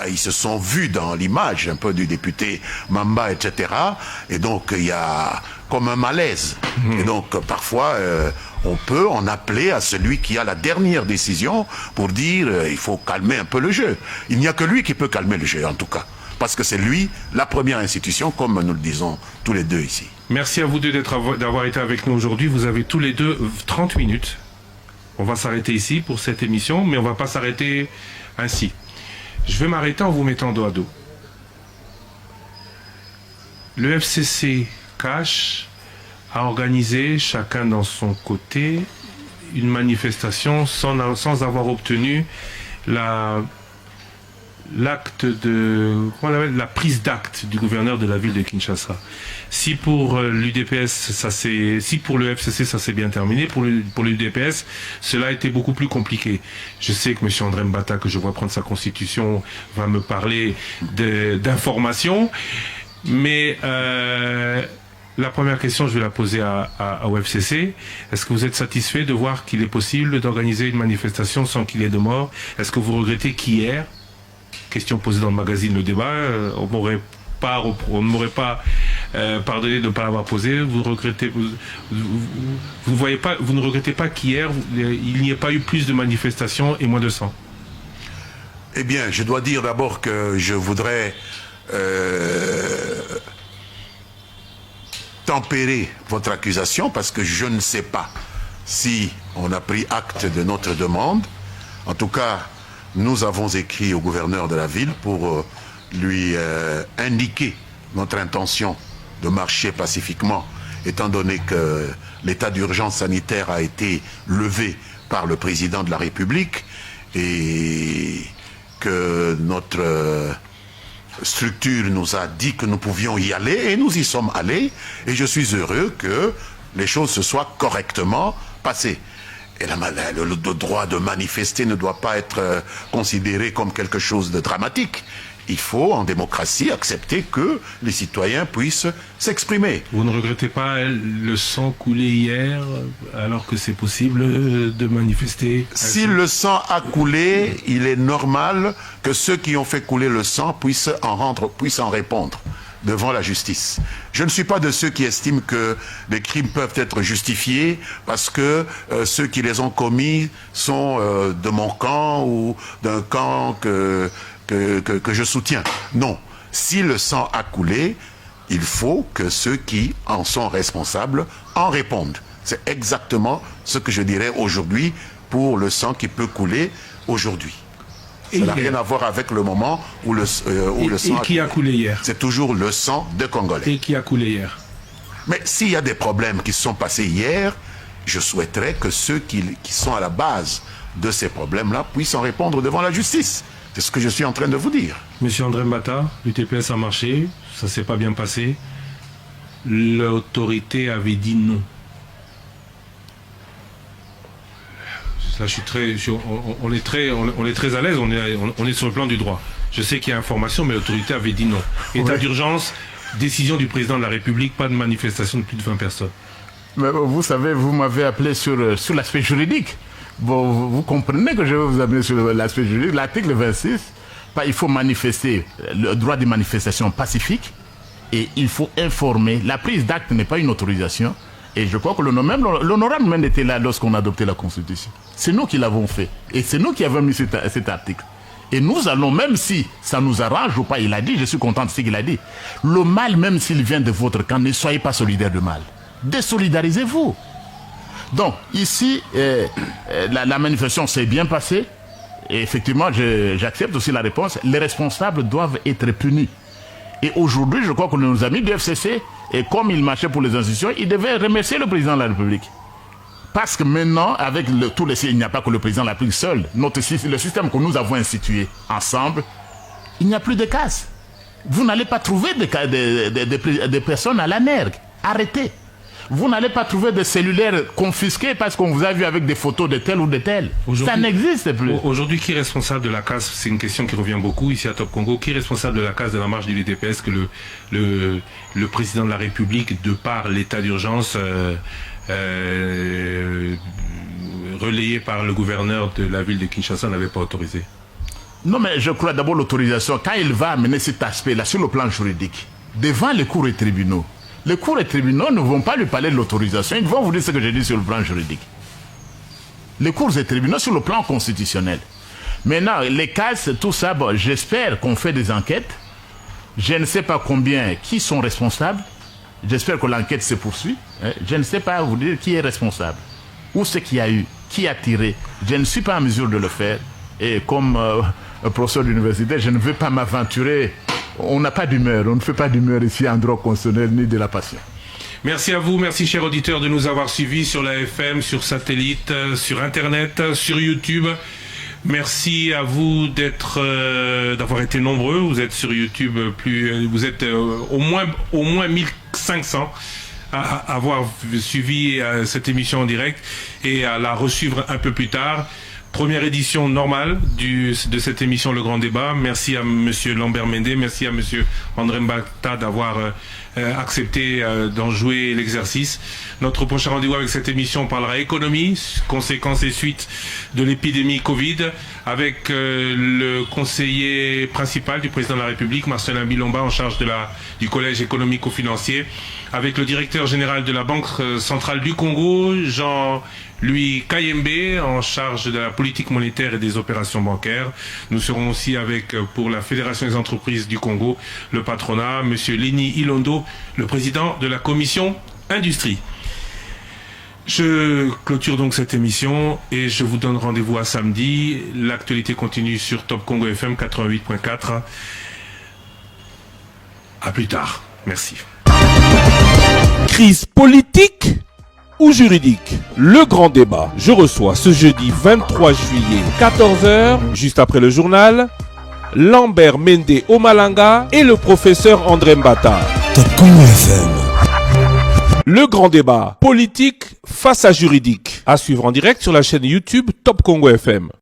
Ils se sont vus dans l'image un peu du député Mamba, etc. Et donc il y a comme un malaise. Et donc parfois on peut en appeler à celui qui a la dernière décision pour dire il faut calmer un peu le jeu. Il n'y a que lui qui peut calmer le jeu, en tout cas. Parce que c'est lui, la première institution, comme nous le disons tous les deux ici. Merci à vous deux d'avoir été avec nous aujourd'hui. Vous avez tous les deux 30 minutes. On va s'arrêter ici pour cette émission, mais on ne va pas s'arrêter ainsi. Je vais m'arrêter en vous mettant dos à dos. Le FCC Cash a organisé, chacun dans son côté, une manifestation sans avoir obtenu la prise d'acte du gouverneur de la ville de Kinshasa. Si pour l'UDPS, si pour le FCC ça s'est bien terminé, pour l'UDPS, cela a été beaucoup plus compliqué. Je sais que M. André Mbata, que je vois prendre sa constitution, va me parler d'informations, mais la première question, je vais la poser au FCC. Est-ce que vous êtes satisfait de voir qu'il est possible d'organiser une manifestation sans qu'il y ait de mort? Est-ce que vous regrettez qu'hier, question posée dans le magazine Le Débat, on ne m'aurait pas pardonné de ne pas l'avoir posée. Vous ne regrettez pas qu'hier, il n'y ait pas eu plus de manifestations et moins de sang? Eh bien, je dois dire d'abord que je voudrais tempérer votre accusation parce que je ne sais pas si on a pris acte de notre demande. En tout cas, nous avons écrit au gouverneur de la ville pour lui indiquer notre intention de marcher pacifiquement, étant donné que l'état d'urgence sanitaire a été levé par le président de la République et que notre structure nous a dit que nous pouvions y aller et nous y sommes allés et je suis heureux que les choses se soient correctement passées. Et le droit de manifester ne doit pas être considéré comme quelque chose de dramatique. Il faut, en démocratie, accepter que les citoyens puissent s'exprimer. Vous ne regrettez pas le sang coulé hier, alors que c'est possible de manifester? Si le sang a coulé, il est normal que ceux qui ont fait couler le sang puissent en répondre devant la justice. Je ne suis pas de ceux qui estiment que les crimes peuvent être justifiés parce que ceux qui les ont commis sont de mon camp ou d'un camp que je soutiens. Non. Si le sang a coulé, il faut que ceux qui en sont responsables en répondent. C'est exactement ce que je dirais aujourd'hui pour le sang qui peut couler aujourd'hui. Ça n'a rien à voir avec le moment où le sang et qui a coulé hier? C'est toujours le sang de Congolais. Et qui a coulé hier? Mais s'il y a des problèmes qui se sont passés hier, je souhaiterais que ceux qui sont à la base de ces problèmes-là puissent en répondre devant la justice. C'est ce que je suis en train de vous dire. Monsieur André Mbata, l'UDPS a marché, ça ne s'est pas bien passé. L'autorité avait dit non. Là, on est très à l'aise, on est sur le plan du droit. Je sais qu'il y a information, mais l'autorité avait dit non. État d'urgence, décision du président de la République, pas de manifestation de plus de 20 personnes. Mais vous savez, vous m'avez appelé sur l'aspect juridique. Bon, vous comprenez que je vais vous amener sur l'aspect juridique. L'article 26, il faut manifester, le droit de manifestation pacifique, et il faut informer. La prise d'acte n'est pas une autorisation. Et je crois que l'honorable même était là lorsqu'on a adopté la Constitution. C'est nous qui l'avons fait. Et c'est nous qui avons mis cet article. Et nous allons, même si ça nous arrange ou pas, il a dit, je suis content de ce qu'il a dit. Le mal, même s'il vient de votre camp, ne soyez pas solidaires de mal. Désolidarisez-vous. Donc, ici, la manifestation s'est bien passée. Et effectivement, j'accepte aussi la réponse. Les responsables doivent être punis. Et aujourd'hui, je crois que nos amis du FCC, et comme ils marchaient pour les institutions, ils devaient remercier le président de la République. Parce que maintenant, avec tous les il n'y a pas que le président de la République seul. Le système que nous avons institué ensemble, il n'y a plus de casse. Vous n'allez pas trouver des personnes à la nergue. Arrêtez. Vous n'allez pas trouver des cellulaires confisqués parce qu'on vous a vu avec des photos de tel ou de tel. Ça n'existe plus. Aujourd'hui, qui est responsable de la casse? C'est une question qui revient beaucoup ici à Top Congo. Qui est responsable de la casse de la marche du l'UDPS que le président de la République, de par l'état d'urgence relayé par le gouverneur de la ville de Kinshasa, n'avait pas autorisé? Non, mais je crois d'abord l'autorisation. Quand il va amener cet aspect-là sur le plan juridique, devant les cours et tribunaux, les cours et tribunaux ne vont pas lui parler de l'autorisation, ils vont vous dire ce que j'ai dit sur le plan juridique. les cours et tribunaux sur le plan constitutionnel. Maintenant, les cases, tout ça, bon, j'espère qu'on fait des enquêtes. Je ne sais pas combien, qui sont responsables. J'espère que l'enquête se poursuit. Je ne sais pas vous dire qui est responsable. Où c'est qu'il y a eu, qui a tiré. Je ne suis pas en mesure de le faire. Et comme professeur d'université, je ne veux pas m'aventurer. On n'a pas d'humeur. On ne fait pas d'humeur ici en droit constitutionnel ni de la passion. Merci à vous, merci chers auditeurs de nous avoir suivis sur la FM, sur satellite, sur Internet, sur YouTube. Merci à vous d'avoir été nombreux. Vous êtes sur YouTube vous êtes au moins 1500 à avoir suivi cette émission en direct et à la resuivre un peu plus tard. Première édition normale de cette émission Le Grand Débat. Merci à monsieur Lambert Mende, merci à monsieur André Mbata d'avoir accepté d'en jouer l'exercice. Notre prochain rendez-vous avec cette émission parlera économie, conséquences et suites de l'épidémie Covid, avec le conseiller principal du président de la République, Marcelin Bilomba, en charge du collège économico-financier, avec le directeur général de la Banque centrale du Congo, Jean-Louis Kayembe, en charge de la politique monétaire et des opérations bancaires. Nous serons aussi avec, pour la Fédération des entreprises du Congo, le patronat, monsieur Leni Ilondo, le président de la commission industrie. Je clôture donc cette émission et je vous donne rendez-vous à samedi. L'actualité continue sur Top Congo FM 88.4. À plus tard. Merci. Crise politique ou juridique? Le grand débat. Je reçois ce jeudi 23 juillet 14h, juste après le journal, Lambert Mende Omalanga et le professeur André Mbata. Top Congo FM. Le grand débat politique face à juridique. À suivre en direct sur la chaîne YouTube Top Congo FM.